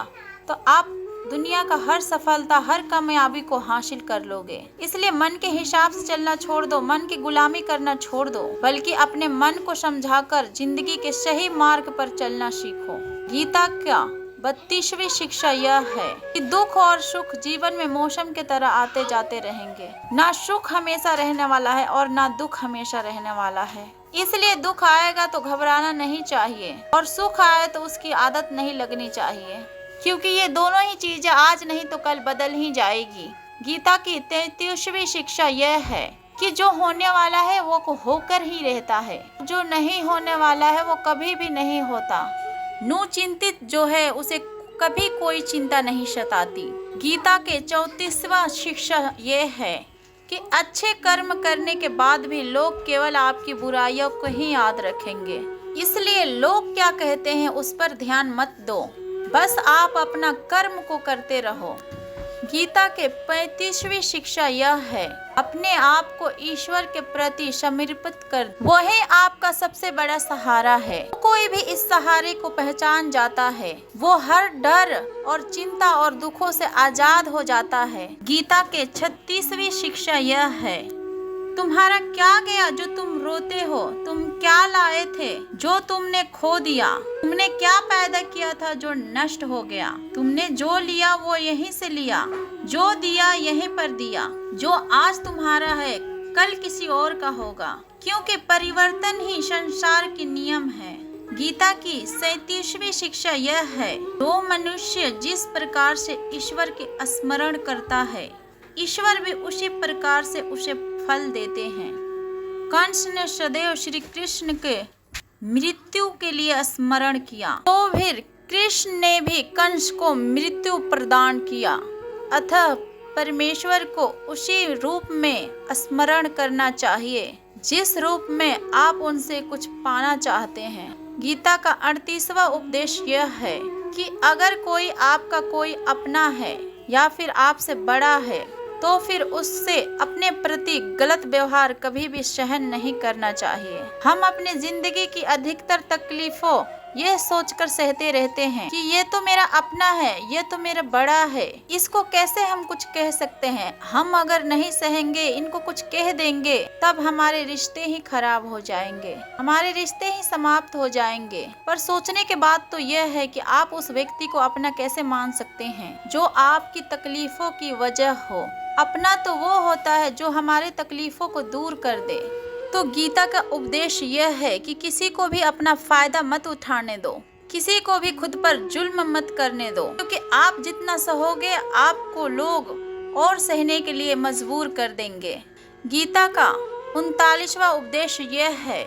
तो आप दुनिया का हर सफलता, हर कामयाबी को हासिल कर लोगे। इसलिए मन के हिसाब से चलना छोड़ दो, मन की गुलामी करना छोड़ दो, बल्कि अपने मन को समझाकर जिंदगी के सही मार्ग पर चलना सीखो। गीता का 32वीं शिक्षा यह है कि दुख और सुख जीवन में मौसम की तरह आते जाते रहेंगे। ना सुख हमेशा रहने वाला है और ना दुख हमेशा रहने वाला है। इसलिए दुख आएगा तो घबराना नहीं चाहिए और सुख आए तो उसकी आदत नहीं लगनी चाहिए, क्योंकि ये दोनों ही चीजें आज नहीं तो कल बदल ही जाएगी। गीता की 33वीं शिक्षा यह है कि जो होने वाला है वो होकर ही रहता है, जो नहीं होने वाला है वो कभी भी नहीं होता। नु चिंतित जो है उसे कभी कोई चिंता नहीं सताती। गीता के 34वां शिक्षा ये है कि अच्छे कर्म करने के बाद भी लोग केवल आपकी बुराइयों को ही याद रखेंगे। इसलिए लोग क्या कहते हैं उस पर ध्यान मत दो, बस आप अपना कर्म को करते रहो। गीता के 35वीं शिक्षा यह है, अपने आप को ईश्वर के प्रति समर्पित कर, वही आपका सबसे बड़ा सहारा है। कोई भी इस सहारे को पहचान जाता है, वो हर डर और चिंता और दुखों से आजाद हो जाता है। गीता के 36वीं शिक्षा यह है, तुम्हारा क्या गया जो तुम रोते हो, तुम क्या लाए थे जो तुमने खो दिया, तुमने क्या पैदा किया था जो नष्ट हो गया, तुमने जो लिया वो यहीं से लिया, जो दिया यहीं पर दिया, जो आज तुम्हारा है कल किसी और का होगा, क्योंकि परिवर्तन ही संसार के नियम है। गीता की 37वीं शिक्षा यह है, जो मनुष्य जिस प्रकार से ईश्वर के स्मरण करता है, ईश्वर भी उसी प्रकार से उसे फल देते हैं। कंस ने सदैव श्री कृष्ण के मृत्यु के लिए स्मरण किया, तो फिर कृष्ण ने भी कंस को मृत्यु प्रदान किया। अतः परमेश्वर को उसी रूप में स्मरण करना चाहिए जिस रूप में आप उनसे कुछ पाना चाहते हैं। गीता का 38वां उपदेश यह है कि अगर कोई आपका कोई अपना है या फिर आपसे बड़ा है तो फिर उससे अपने प्रति गलत व्यवहार कभी भी सहन नहीं करना चाहिए। हम अपनी जिंदगी की अधिकतर तकलीफों ये सोचकर सहते रहते हैं कि ये तो मेरा अपना है, ये तो मेरा बड़ा है, इसको कैसे हम कुछ कह सकते हैं। हम अगर नहीं सहेंगे, इनको कुछ कह देंगे, तब हमारे रिश्ते ही खराब हो जाएंगे, हमारे रिश्ते ही समाप्त हो जाएंगे। पर सोचने के बाद तो यह है कि आप उस व्यक्ति को अपना कैसे मान सकते हैं जो आपकी तकलीफों की वजह हो। अपना तो वो होता है जो हमारे तकलीफों को दूर कर दे। तो गीता का उपदेश यह है कि किसी को भी अपना फायदा मत उठाने दो, किसी को भी खुद पर जुल्म मत करने दो, क्योंकि आप जितना सहोगे आपको लोग और सहने के लिए मजबूर कर देंगे। गीता का 39वां उपदेश यह है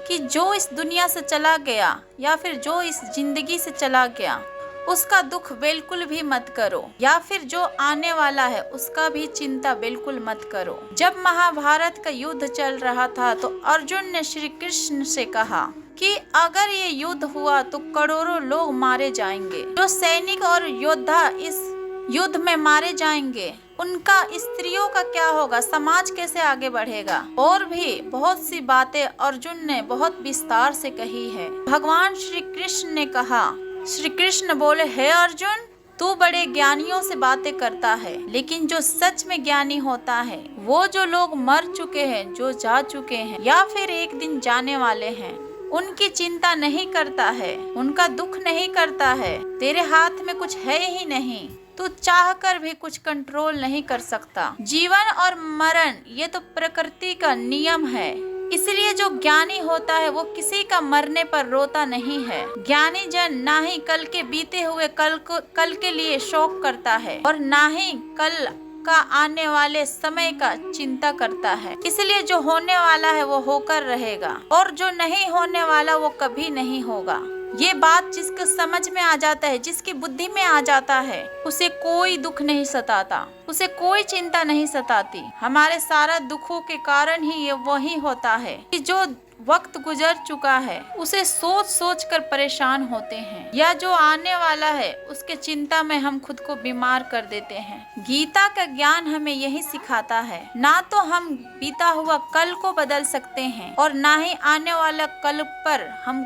कि जो इस दुनिया से चला गया या फिर जो इस जिंदगी से चला गया उसका दुख बिल्कुल भी मत करो, या फिर जो आने वाला है उसका भी चिंता बिल्कुल मत करो। जब महाभारत का युद्ध चल रहा था तो अर्जुन ने श्री कृष्ण से कहा कि अगर ये युद्ध हुआ तो करोड़ों लोग मारे जाएंगे। जो सैनिक और योद्धा इस युद्ध में मारे जाएंगे उनका स्त्रियों का क्या होगा, समाज कैसे आगे बढ़ेगा। और भी बहुत सी बातें अर्जुन ने बहुत विस्तार से कही है। भगवान श्री कृष्ण ने कहा, श्री कृष्ण बोले, हे अर्जुन, तू बड़े ज्ञानियों से बातें करता है, लेकिन जो सच में ज्ञानी होता है वो जो लोग मर चुके हैं, जो जा चुके हैं या फिर एक दिन जाने वाले हैं, उनकी चिंता नहीं करता है, उनका दुख नहीं करता है। तेरे हाथ में कुछ है ही नहीं, तू चाह कर भी कुछ कंट्रोल नहीं कर सकता। जीवन और मरण ये तो प्रकृति का नियम है, इसलिए जो ज्ञानी होता है वो किसी का मरने पर रोता नहीं है। ज्ञानी जन ना ही कल के बीते हुए कल के लिए शोक करता है और ना ही कल का आने वाले समय का चिंता करता है। इसलिए जो होने वाला है वो होकर रहेगा और जो नहीं होने वाला वो कभी नहीं होगा। ये बात जिसके समझ में आ जाता है, जिसकी बुद्धि में आ जाता है, उसे कोई दुख नहीं सताता, उसे कोई चिंता नहीं सताती। हमारे सारा दुखों के कारण ही ये वही होता है कि जो वक्त गुजर चुका है उसे सोच सोच कर परेशान होते हैं, या जो आने वाला है उसके चिंता में हम खुद को बीमार कर देते हैं। गीता का ज्ञान हमें यही सिखाता है, ना तो हम बीता हुआ कल को बदल सकते हैं और ना ही आने वाला कल पर हम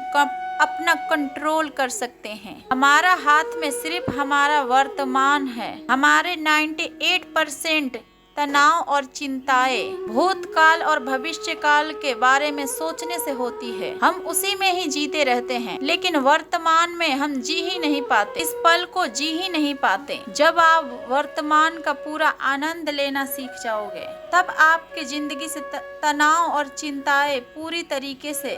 अपना कंट्रोल कर सकते हैं। हमारा हाथ में सिर्फ हमारा वर्तमान है। हमारे 98% तनाव और चिंताएं भूतकाल और भविष्य काल के बारे में सोचने से होती है। हम उसी में ही जीते रहते हैं, लेकिन वर्तमान में हम जी ही नहीं पाते, इस पल को जी ही नहीं पाते। जब आप वर्तमान का पूरा आनंद लेना सीख जाओगे, तब आपकी जिंदगी से तनाव और चिंताएं पूरी तरीके से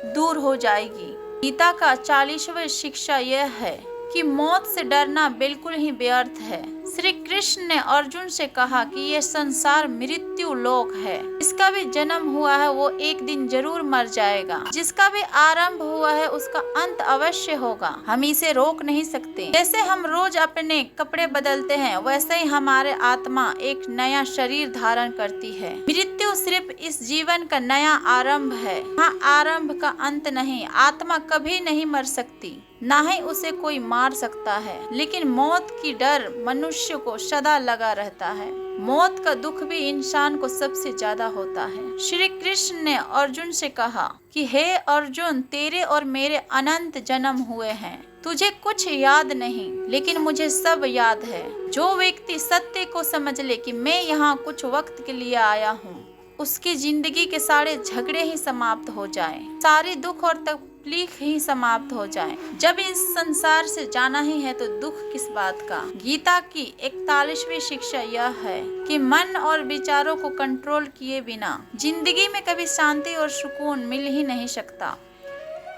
दूर हो जाएगी। गीता का 40वां शिक्षा यह है कि मौत से डरना बिल्कुल ही व्यर्थ है। श्री कृष्ण ने अर्जुन से कहा कि यह संसार मृत्यु लोक है। जिसका भी जन्म हुआ है वो एक दिन जरूर मर जाएगा। जिसका भी आरंभ हुआ है उसका अंत अवश्य होगा। हम इसे रोक नहीं सकते। जैसे हम रोज अपने कपड़े बदलते हैं, वैसे ही हमारे आत्मा एक नया शरीर धारण करती है। मृत्यु सिर्फ इस जीवन का नया आरंभ है, हाँ, आरंभ का अंत नहीं। आत्मा कभी नहीं मर सकती, ना ही उसे कोई मार सकता है, लेकिन मौत की डर मनुष्य को सदा लगा रहता है। मौत का दुख भी इंसान को सबसे ज्यादा होता है। श्री कृष्ण ने अर्जुन से कहा कि हे अर्जुन, तेरे और मेरे अनंत जन्म हुए हैं। तुझे कुछ याद नहीं, लेकिन मुझे सब याद है। जो व्यक्ति सत्य को समझ ले कि मैं यहाँ कुछ वक्त के लिए आया हूँ, उसकी जिंदगी के सारे झगड़े ही समाप्त हो जाएं, सारे दुख और तकलीफ ही समाप्त हो जाएं। जब इस संसार से जाना ही है तो दुख किस बात का। गीता की 41वीं शिक्षा यह है कि मन और विचारों को कंट्रोल किए बिना जिंदगी में कभी शांति और सुकून मिल ही नहीं सकता।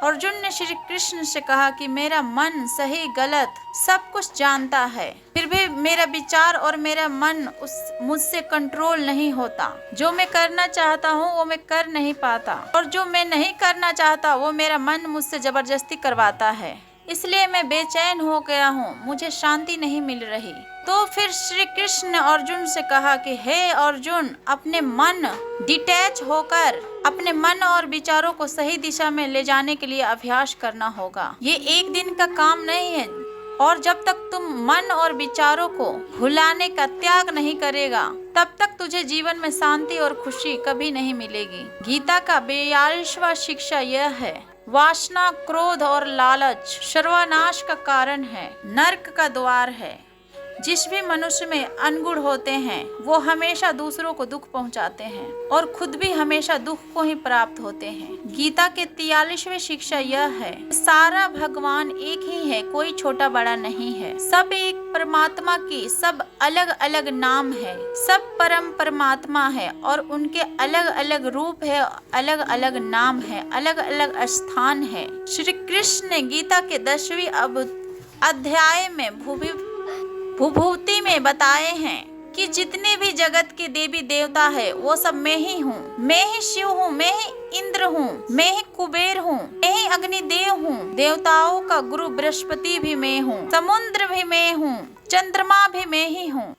अर्जुन ने श्री कृष्ण से कहा कि मेरा मन सही गलत सब कुछ जानता है, फिर भी मेरा विचार और मेरा मन मुझसे कंट्रोल नहीं होता। जो मैं करना चाहता हूँ वो मैं कर नहीं पाता, और जो मैं नहीं करना चाहता वो मेरा मन मुझसे जबरदस्ती करवाता है। इसलिए मैं बेचैन हो गया हूँ, मुझे शांति नहीं मिल रही। तो फिर श्री कृष्ण ने अर्जुन से कहा कि हे अर्जुन, अपने मन डिटैच होकर अपने मन और विचारों को सही दिशा में ले जाने के लिए अभ्यास करना होगा। ये एक दिन का काम नहीं है, और जब तक तुम मन और विचारों को भुलाने का त्याग नहीं करेगा, तब तक तुझे जीवन में शांति और खुशी कभी नहीं मिलेगी। गीता का 42वां शिक्षा यह है, वासना, क्रोध और लालच सर्वनाश का कारण है, नरक का द्वार है। जिस भी मनुष्य में अनगुण होते हैं वो हमेशा दूसरों को दुख पहुंचाते हैं और खुद भी हमेशा दुख को ही प्राप्त होते हैं। गीता के 43वें शिक्षा यह है, सारा भगवान एक ही है, कोई छोटा बड़ा नहीं है। सब एक परमात्मा की सब अलग अलग नाम है, सब परम परमात्मा है और उनके अलग अलग रूप है, अलग अलग नाम है, अलग अलग स्थान है। श्री कृष्ण ने गीता के 10वें अध्याय में भूभूति में बताए हैं कि जितने भी जगत के देवी देवता है वो सब मैं ही हूँ। मैं ही शिव हूँ, मैं ही इंद्र हूँ, मैं ही कुबेर हूँ, मैं ही अग्निदेव हूँ। देवताओं का गुरु बृहस्पति भी मैं हूँ, समुद्र भी मैं हूँ, चंद्रमा भी मैं ही हूँ,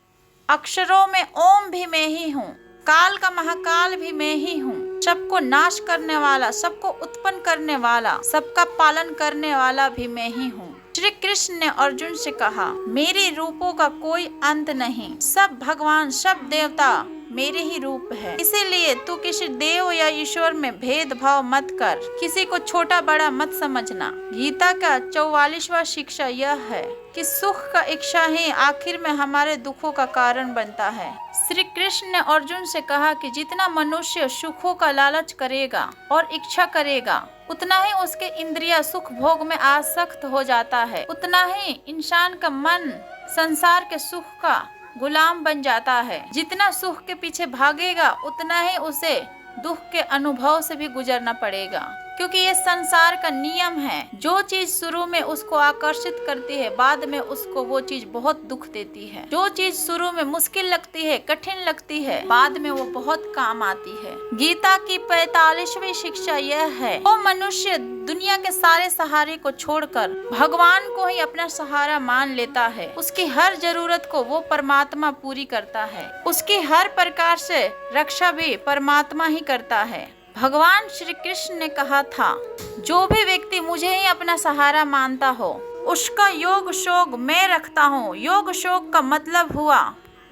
अक्षरों में ओम भी मैं ही हूँ, काल का महाकाल भी मैं ही हूँ। सबको नाश करने वाला, सबको उत्पन्न करने वाला, सबका पालन करने वाला भी मैं ही हूँ। श्री कृष्ण ने अर्जुन से कहा, मेरे रूपों का कोई अंत नहीं, सब भगवान, सब देवता मेरे ही रूप है। इसीलिए तू किसी देव या ईश्वर में भेदभाव मत कर, किसी को छोटा बड़ा मत समझना। गीता का 44वां शिक्षा यह है कि सुख का इच्छा ही आखिर में हमारे दुखों का कारण बनता है। श्री कृष्ण ने अर्जुन से कहा कि जितना मनुष्य सुखों का लालच करेगा और इच्छा करेगा, उतना ही उसके इंद्रिय सुख भोग में आसक्त हो जाता है, उतना ही इंसान का मन संसार के सुख का गुलाम बन जाता है। जितना सुख के पीछे भागेगा उतना ही उसे दुख के अनुभव से भी गुजरना पड़ेगा, क्योंकि ये संसार का नियम है। जो चीज शुरू में उसको आकर्षित करती है, बाद में उसको वो चीज बहुत दुख देती है। जो चीज शुरू में मुश्किल लगती है, कठिन लगती है, बाद में वो बहुत काम आती है। गीता की 45वीं शिक्षा यह है, वो मनुष्य दुनिया के सारे सहारे को छोड़कर भगवान को ही अपना सहारा मान लेता है। उसकी हर जरूरत को वो परमात्मा पूरी करता है। उसकी हर प्रकार से रक्षा भी परमात्मा ही करता है। भगवान श्री कृष्ण ने कहा था, जो भी व्यक्ति मुझे ही अपना सहारा मानता हो उसका योग शोक मैं रखता हूँ। योग शोक का मतलब हुआ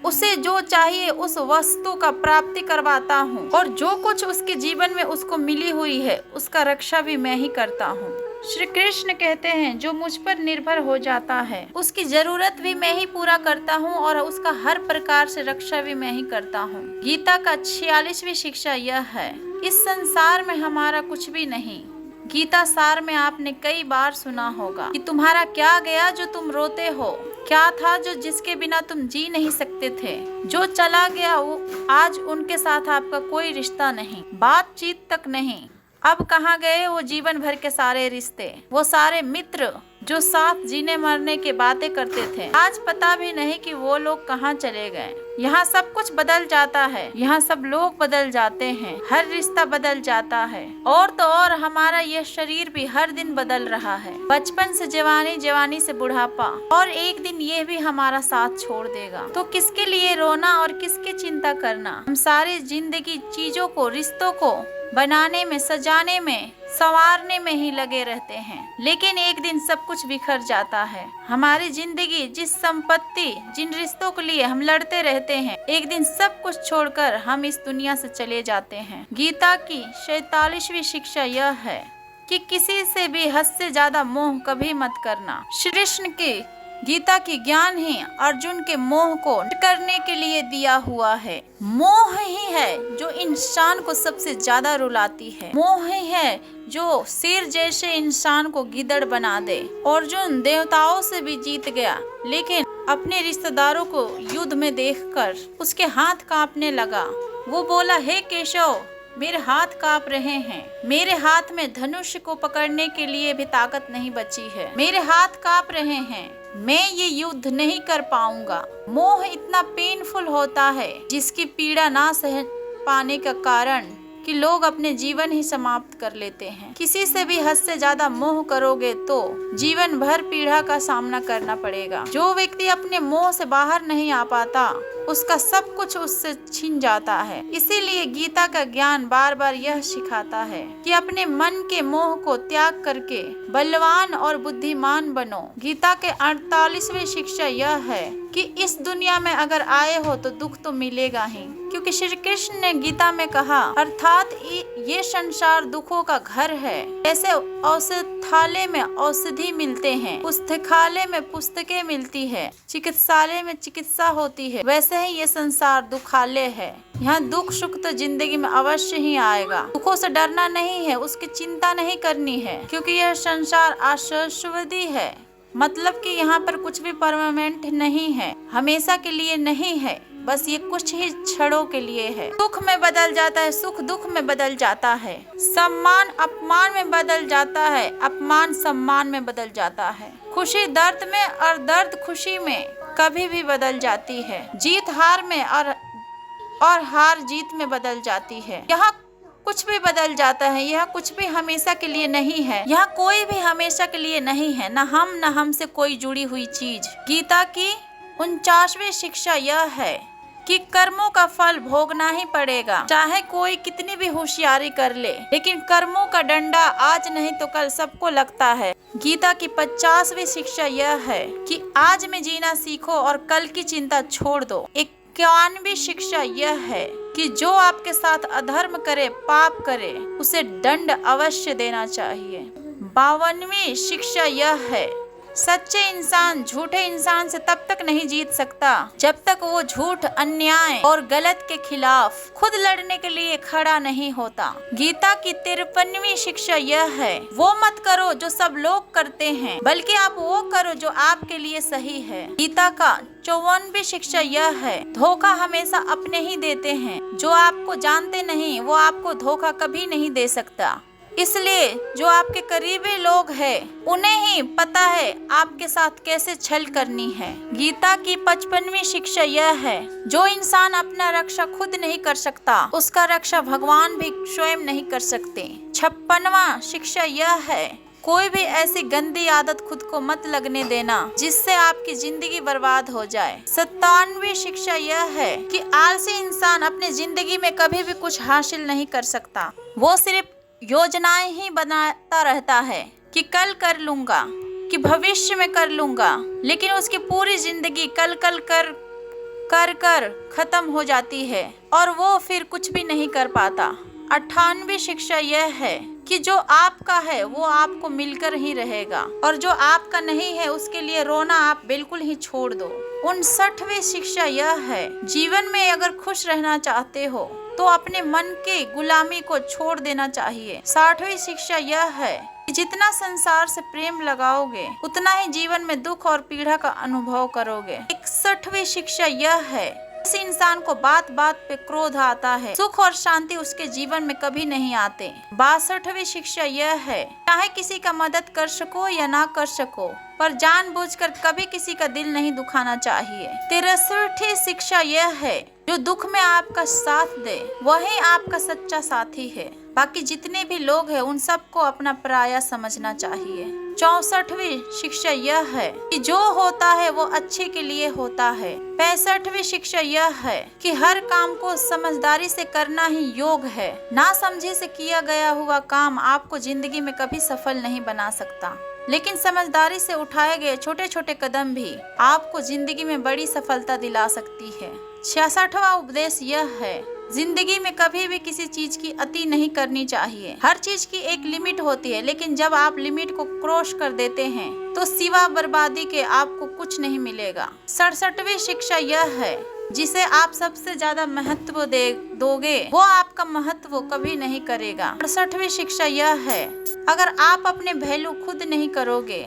उसे जो चाहिए उस वस्तु का प्राप्ति करवाता हूँ, और जो कुछ उसके जीवन में उसको मिली हुई है उसका रक्षा भी मैं ही करता हूँ। श्री कृष्ण कहते हैं, जो मुझ पर निर्भर हो जाता है उसकी जरूरत भी मैं ही पूरा करता हूँ और उसका हर प्रकार से रक्षा भी मैं ही करता हूँ। गीता का 46वीं शिक्षा यह है, इस संसार में हमारा कुछ भी नहीं। गीता सार में आपने कई बार सुना होगा कि तुम्हारा क्या गया जो तुम रोते हो, क्या था जो जिसके बिना तुम जी नहीं सकते थे, जो चला गया वो आज उनके साथ आपका कोई रिश्ता नहीं, बातचीत तक नहीं। अब कहाँ गए वो जीवन भर के सारे रिश्ते, वो सारे मित्र जो साथ जीने मरने की बातें करते थे, आज पता भी नहीं कि वो लोग कहाँ चले गए। यहाँ सब कुछ बदल जाता है, यहाँ सब लोग बदल जाते हैं, हर रिश्ता बदल जाता है, और तो और हमारा यह शरीर भी हर दिन बदल रहा है। बचपन से जवानी, जवानी से बुढ़ापा, और एक दिन ये भी हमारा साथ छोड़ देगा। तो किसके लिए रोना और किसकी चिंता करना। हम सारी जिंदगी चीजों को, रिश्तों को बनाने में, सजाने में, संवारने में ही लगे रहते हैं, लेकिन एक दिन सब कुछ बिखर जाता है। हमारी जिंदगी, जिस संपत्ति, जिन रिश्तों के लिए हम लड़ते रहते हैं, एक दिन सब कुछ छोड़कर हम इस दुनिया से चले जाते हैं। गीता की 47वीं शिक्षा यह है कि किसी से भी हद से ज्यादा मोह कभी मत करना। श्री कृष्ण की गीता की ज्ञान ही अर्जुन के मोह को करने के लिए दिया हुआ है। मोह ही है जो इंसान को सबसे ज्यादा रुलाती है। मोह ही है जो शेर जैसे इंसान को गिदड़ बना दे। अर्जुन देवताओं से भी जीत गया, लेकिन अपने रिश्तेदारों को युद्ध में देखकर उसके हाथ कांपने लगा। वो बोला, हे केशव, मेरे हाथ कांप रहे हैं, मेरे हाथ में धनुष को पकड़ने के लिए भी ताकत नहीं बची है, मेरे हाथ कांप रहे हैं, मैं ये युद्ध नहीं कर पाऊंगा। मोह इतना पेनफुल होता है जिसकी पीड़ा ना सह पाने का कारण कि लोग अपने जीवन ही समाप्त कर लेते हैं। किसी से भी हद से ज्यादा मोह करोगे तो जीवन भर पीड़ा का सामना करना पड़ेगा। जो व्यक्ति अपने मोह से बाहर नहीं आ पाता उसका सब कुछ उससे छिन जाता है। इसीलिए गीता का ज्ञान बार बार यह सिखाता है कि अपने मन के मोह को त्याग करके बलवान और बुद्धिमान बनो। गीता के 48वीं शिक्षा यह है कि इस दुनिया में अगर आए हो तो दुख तो मिलेगा ही, क्योंकि श्री कृष्ण ने गीता में कहा, अर्थात ये संसार दुखों का घर है। जैसे औषधालय में औषधि मिलते हैं, पुस्तकालय में पुस्तकें मिलती है, चिकित्सालय में चिकित्सा होती है, वैसे ही ये संसार दुखालय है। यहाँ दुख सुख तो जिंदगी में अवश्य ही आएगा। दुखों से डरना नहीं है, उसकी चिंता नहीं करनी है, क्योंकि यह संसार अशाश्वती है। मतलब कि यहाँ पर कुछ भी परमानेंट नहीं है, हमेशा के लिए नहीं है, बस ये कुछ ही क्षणों के लिए है। दुख में बदल जाता है, सुख दुख में बदल जाता है, सम्मान अपमान में बदल जाता है, अपमान सम्मान में बदल जाता है, खुशी दर्द में और दर्द खुशी में कभी भी बदल जाती है, जीत हार में और हार जीत में बदल जाती है। यहाँ कुछ भी बदल जाता है, यह कुछ भी हमेशा के लिए नहीं है, यहाँ कोई भी हमेशा के लिए नहीं है, न हम न हमसे कोई जुड़ी हुई चीज। गीता की 49वीं शिक्षा यह है कि कर्मों का फल भोगना ही पड़ेगा, चाहे कोई कितनी भी होशियारी कर ले, लेकिन कर्मों का डंडा आज नहीं तो कल सबको लगता है। गीता की 50वीं शिक्षा यह है कि आज में जीना सीखो और कल की चिंता छोड़ दो। 51वीं शिक्षा यह है कि जो आपके साथ अधर्म करे, पाप करे, उसे दंड अवश्य देना चाहिए। 52वीं शिक्षा यह है, सच्चे इंसान झूठे इंसान से तब तक नहीं जीत सकता जब तक वो झूठ, अन्याय और गलत के खिलाफ खुद लड़ने के लिए खड़ा नहीं होता। गीता की 53वीं शिक्षा यह है, वो मत करो जो सब लोग करते हैं, बल्कि आप वो करो जो आपके लिए सही है। गीता का 54वीं शिक्षा यह है, धोखा हमेशा अपने ही देते हैं, जो आपको जानते नहीं वो आपको धोखा कभी नहीं दे सकता। इसलिए जो आपके करीबी लोग हैं उन्हें ही पता है आपके साथ कैसे छल करनी है। गीता की 55वीं शिक्षा यह है, जो इंसान अपना रक्षा खुद नहीं कर सकता उसका रक्षा भगवान भी स्वयं नहीं कर सकते। 56वां शिक्षा यह है, कोई भी ऐसी गंदी आदत खुद को मत लगने देना जिससे आपकी जिंदगी बर्बाद हो जाए। 97वीं शिक्षा यह है कि आलसी इंसान अपनी जिंदगी में कभी भी कुछ हासिल नहीं कर सकता। वो सिर्फ योजनाएं ही बनाता रहता है कि कल कर लूंगा, कि भविष्य में कर लूंगा, लेकिन उसकी पूरी जिंदगी कल कल कर कर कर खत्म हो जाती है और वो फिर कुछ भी नहीं कर पाता। 98वीं शिक्षा यह है कि जो आपका है वो आपको मिलकर ही रहेगा और जो आपका नहीं है उसके लिए रोना आप बिल्कुल ही छोड़ दो। 59वीं शिक्षा यह है, जीवन में अगर खुश रहना चाहते हो तो अपने मन की गुलामी को छोड़ देना चाहिए। 60वीं शिक्षा यह है कि जितना संसार से प्रेम लगाओगे उतना ही जीवन में दुख और पीड़ा का अनुभव करोगे। 61वीं शिक्षा यह है, इस इंसान को बात बात पे क्रोध आता है, सुख और शांति उसके जीवन में कभी नहीं आते। 62वीं शिक्षा यह है, चाहे किसी का मदद कर सको या ना कर सको, पर जानबूझकर कभी किसी का दिल नहीं दुखाना चाहिए। 63वीं शिक्षा यह है, जो दुख में आपका साथ दे वही आपका सच्चा साथी है। बाकी जितने भी लोग हैं उन सबको अपना पराया समझना चाहिए। 64वीं शिक्षा यह है कि जो होता है वो अच्छे के लिए होता है। 65वीं शिक्षा यह है कि हर काम को समझदारी से करना ही योग है। ना समझे से किया गया हुआ काम आपको जिंदगी में कभी सफल नहीं बना सकता, लेकिन समझदारी से उठाए गए छोटे छोटे कदम भी आपको जिंदगी में बड़ी सफलता दिला सकती है। 66वां उपदेश यह है, जिंदगी में कभी भी किसी चीज की अति नहीं करनी चाहिए। हर चीज की एक लिमिट होती है, लेकिन जब आप लिमिट को क्रॉस कर देते हैं तो सिवा बर्बादी के आपको कुछ नहीं मिलेगा। 67वीं शिक्षा यह है, जिसे आप सबसे ज्यादा महत्व दोगे वो आपका महत्व कभी नहीं करेगा। 68वीं शिक्षा यह है, अगर आप अपने वैल्यू खुद नहीं करोगे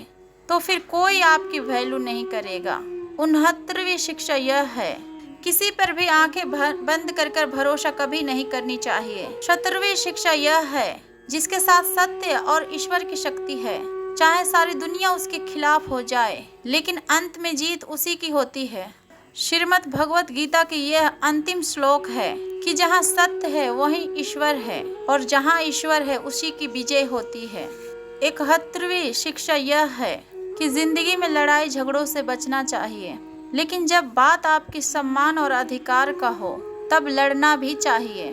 तो फिर कोई आपकी वैल्यू नहीं करेगा। 69वीं शिक्षा यह है, किसी पर भी आंखें बंद कर भरोसा कभी नहीं करनी चाहिए। 70वीं शिक्षा यह है, जिसके साथ सत्य और ईश्वर की शक्ति है, चाहे सारी दुनिया उसके खिलाफ हो जाए, लेकिन अंत में जीत उसी की होती है। श्रीमद् भगवत गीता की यह अंतिम श्लोक है कि जहाँ सत्य है वहीं ईश्वर है और जहाँ ईश्वर है उसी की विजय होती है। 71वीं शिक्षा यह है कि जिंदगी में लड़ाई झगड़ों से बचना चाहिए, लेकिन जब बात आपकी सम्मान और अधिकार का हो तब लड़ना भी चाहिए।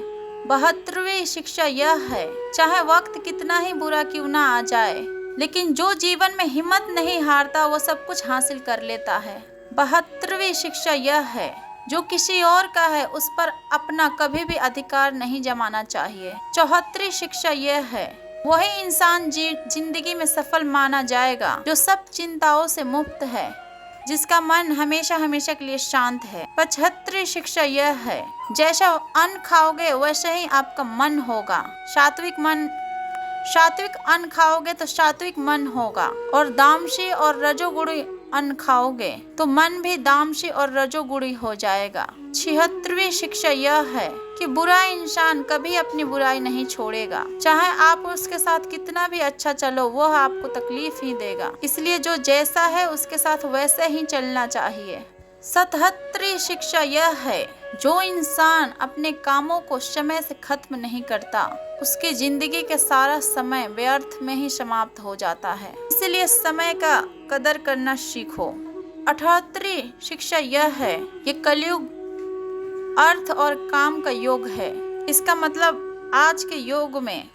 72वीं शिक्षा यह है, चाहे वक्त कितना ही बुरा क्यों ना आ जाए, लेकिन जो जीवन में हिम्मत नहीं हारता वो सब कुछ हासिल कर लेता है। 72वीं शिक्षा यह है, जो किसी और का है उस पर अपना कभी भी अधिकार नहीं जमाना चाहिए। 74वीं शिक्षा यह है, वही इंसान जिंदगी में सफल माना जाएगा जो सब चिंताओं से मुक्त है, जिसका मन हमेशा हमेशा के लिए शांत है। 75वीं शिक्षा यह है, जैसा अन्न खाओगे वैसे ही आपका मन होगा। सात्विक अन्न खाओगे तो सात्विक मन होगा, और दामशी और रजोगुणी अन्न खाओगे तो मन भी दामशी और रजोगुणी हो जाएगा। 76वीं शिक्षा यह है कि बुरा इंसान कभी अपनी बुराई नहीं छोड़ेगा, चाहे आप उसके साथ कितना भी अच्छा चलो वह आपको तकलीफ ही देगा, इसलिए जो जैसा है उसके साथ वैसे ही चलना चाहिए। 77वीं शिक्षा यह है, जो इंसान अपने कामों को समय से खत्म नहीं करता उसकी जिंदगी के सारा समय व्यर्थ में ही समाप्त हो जाता है, इसलिए समय का कदर करना सीखो। 78वीं शिक्षा यह है, ये कलयुग अर्थ और काम का योग है। इसका मतलब आज के युग में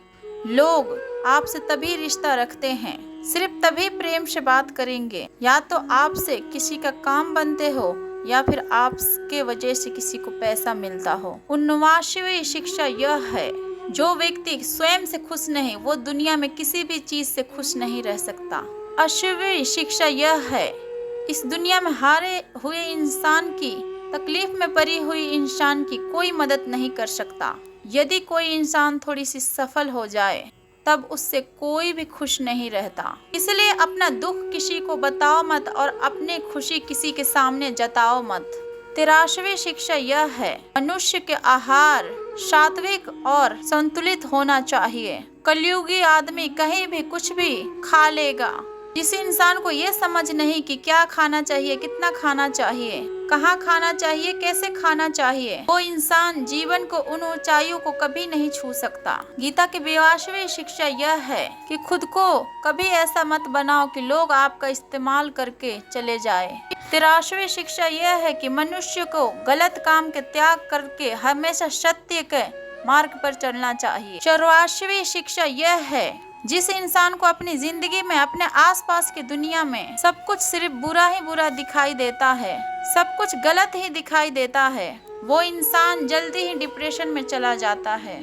लोग आपसे तभी रिश्ता रखते हैं, सिर्फ तभी प्रेम से बात करेंगे, या तो आपसे किसी का काम बनते हो या फिर आपके वजह से किसी को पैसा मिलता हो। 79वीं शिक्षा यह है, जो व्यक्ति स्वयं से खुश नहीं वो दुनिया में किसी भी चीज से खुश नहीं रह सकता। 80वीं शिक्षा यह है, इस दुनिया में हारे हुए इंसान की, तकलीफ में पड़ी हुई इंसान की कोई मदद नहीं कर सकता। यदि कोई इंसान थोड़ी सी सफल हो जाए तब उससे कोई भी खुश नहीं रहता, इसलिए अपना दुख किसी को बताओ मत और अपनी खुशी किसी के सामने जताओ मत। 83वीं शिक्षा यह है, मनुष्य के आहार सात्विक और संतुलित होना चाहिए। कलयुगी आदमी कहीं भी कुछ भी खा लेगा। जिस इंसान को ये समझ नहीं कि क्या खाना चाहिए, कितना खाना चाहिए, कहाँ खाना चाहिए, कैसे खाना चाहिए, वो इंसान जीवन को उन ऊंचाइयों को कभी नहीं छू सकता। गीता की 22वीं शिक्षा यह है कि खुद को कभी ऐसा मत बनाओ कि लोग आपका इस्तेमाल करके चले जाए। 83वीं शिक्षा यह है कि मनुष्य को गलत काम के त्याग करके हमेशा सत्य के मार्ग पर चलना चाहिए। 84वीं शिक्षा यह है, जिस इंसान को अपनी जिंदगी में, अपने आसपास की दुनिया में सब कुछ सिर्फ बुरा ही बुरा दिखाई देता है, सब कुछ गलत ही दिखाई देता है, वो इंसान जल्दी ही डिप्रेशन में चला जाता है।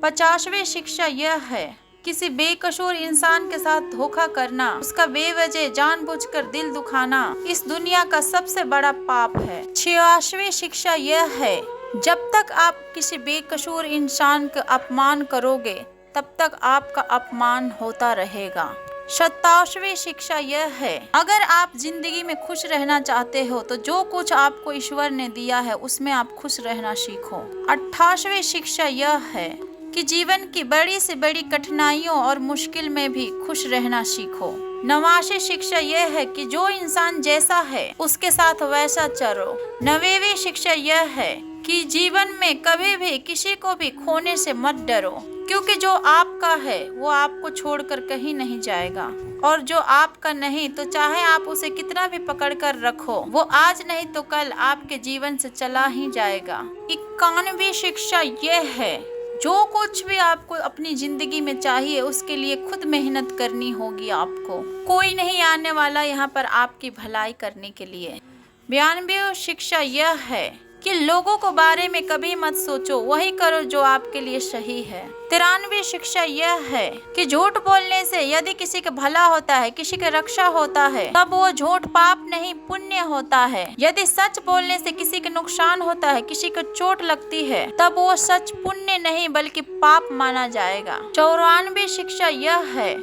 50वीं शिक्षा यह है, किसी बेकसूर इंसान के साथ धोखा करना, उसका बेवजह जानबूझकर दिल दुखाना इस दुनिया का सबसे बड़ा पाप है। 86वीं शिक्षा यह है, जब तक आप किसी बेकसूर इंसान का अपमान करोगे तब तक आपका अपमान होता रहेगा। 27वीं शिक्षा यह है, अगर आप जिंदगी में खुश रहना चाहते हो तो जो कुछ आपको ईश्वर ने दिया है उसमें आप खुश रहना सीखो। 28वीं शिक्षा यह है कि जीवन की बड़ी से बड़ी कठिनाइयों और मुश्किल में भी खुश रहना सीखो। 89वीं शिक्षा यह है कि जो इंसान जैसा है उसके साथ वैसा चलो। 90वीं शिक्षा यह है कि जीवन में कभी भी किसी को भी खोने से मत डरो, क्योंकि जो आपका है वो आपको छोड़कर कहीं नहीं जाएगा, और जो आपका नहीं तो चाहे आप उसे कितना भी पकड़ कर रखो, वो आज नहीं तो कल आपके जीवन से चला ही जाएगा। 91वीं शिक्षा यह है, जो कुछ भी आपको अपनी जिंदगी में चाहिए उसके लिए खुद मेहनत करनी होगी आपको, कोई नहीं आने वाला यहाँ पर आपकी भलाई करने के लिए। 92वीं शिक्षा यह है कि लोगों को बारे में कभी मत सोचो, वही करो जो आपके लिए सही है। 93वीं शिक्षा यह है कि झूठ बोलने से यदि किसी का भला होता है, किसी की रक्षा होता है, तब वो झूठ पाप नहीं पुण्य होता है। यदि सच बोलने से किसी के नुकसान होता है, किसी को चोट लगती है, तब वो सच पुण्य नहीं बल्कि पाप माना जाएगा। 94वीं शिक्षा यह है,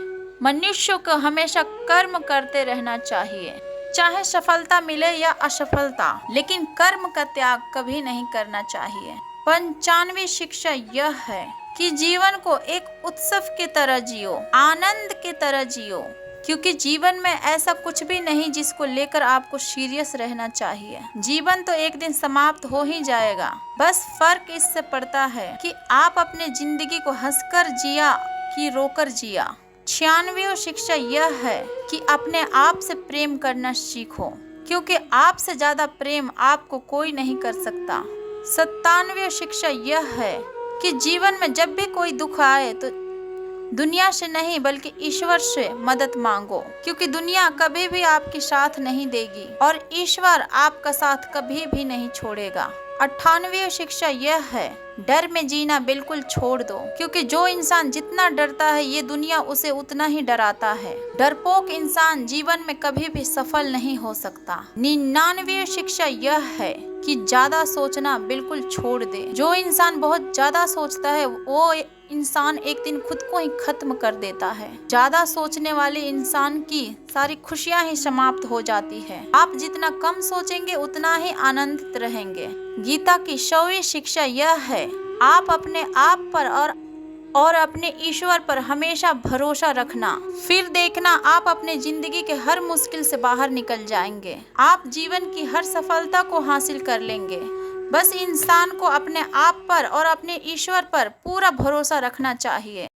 मनुष्य को हमेशा कर्म करते रहना चाहिए, चाहे सफलता मिले या असफलता, लेकिन कर्म का त्याग कभी नहीं करना चाहिए। 95वीं शिक्षा यह है कि जीवन को एक उत्सव की तरह जियो, आनंद की तरह जियो, क्योंकि जीवन में ऐसा कुछ भी नहीं जिसको लेकर आपको सीरियस रहना चाहिए। जीवन तो एक दिन समाप्त हो ही जाएगा, बस फर्क इससे पड़ता है कि आप अपने जिंदगी को हंसकर जिया कि रोकर जिया। 96वीं शिक्षा यह है कि अपने आप से प्रेम करना सीखो, क्योंकि आपसे ज्यादा प्रेम आपको कोई नहीं कर सकता। 97वीं शिक्षा यह है कि जीवन में जब भी कोई दुख आए तो दुनिया से नहीं बल्कि ईश्वर से मदद मांगो, क्योंकि दुनिया कभी भी आपकी साथ नहीं देगी और ईश्वर आपका साथ कभी भी नहीं छोड़ेगा। 98वीं शिक्षा यह है, डर में जीना बिल्कुल छोड़ दो, क्योंकि जो इंसान जितना डरता है ये दुनिया उसे उतना ही डराता है। डरपोक इंसान जीवन में कभी भी सफल नहीं हो सकता। 99वीं शिक्षा यह है कि ज्यादा सोचना बिल्कुल छोड़ दे। जो इंसान बहुत ज्यादा सोचता है वो इंसान एक दिन खुद को ही खत्म कर देता है। ज्यादा सोचने वाले इंसान की सारी खुशियां ही समाप्त हो जाती है। आप जितना कम सोचेंगे उतना ही आनंदित रहेंगे। गीता की 100वीं शिक्षा यह है, आप अपने आप पर और अपने ईश्वर पर हमेशा भरोसा रखना, फिर देखना आप अपने जिंदगी के हर मुश्किल से बाहर निकल जाएंगे। आप जीवन की हर सफलता को हासिल कर लेंगे। बस इंसान को अपने आप पर और अपने ईश्वर पर पूरा भरोसा रखना चाहिए।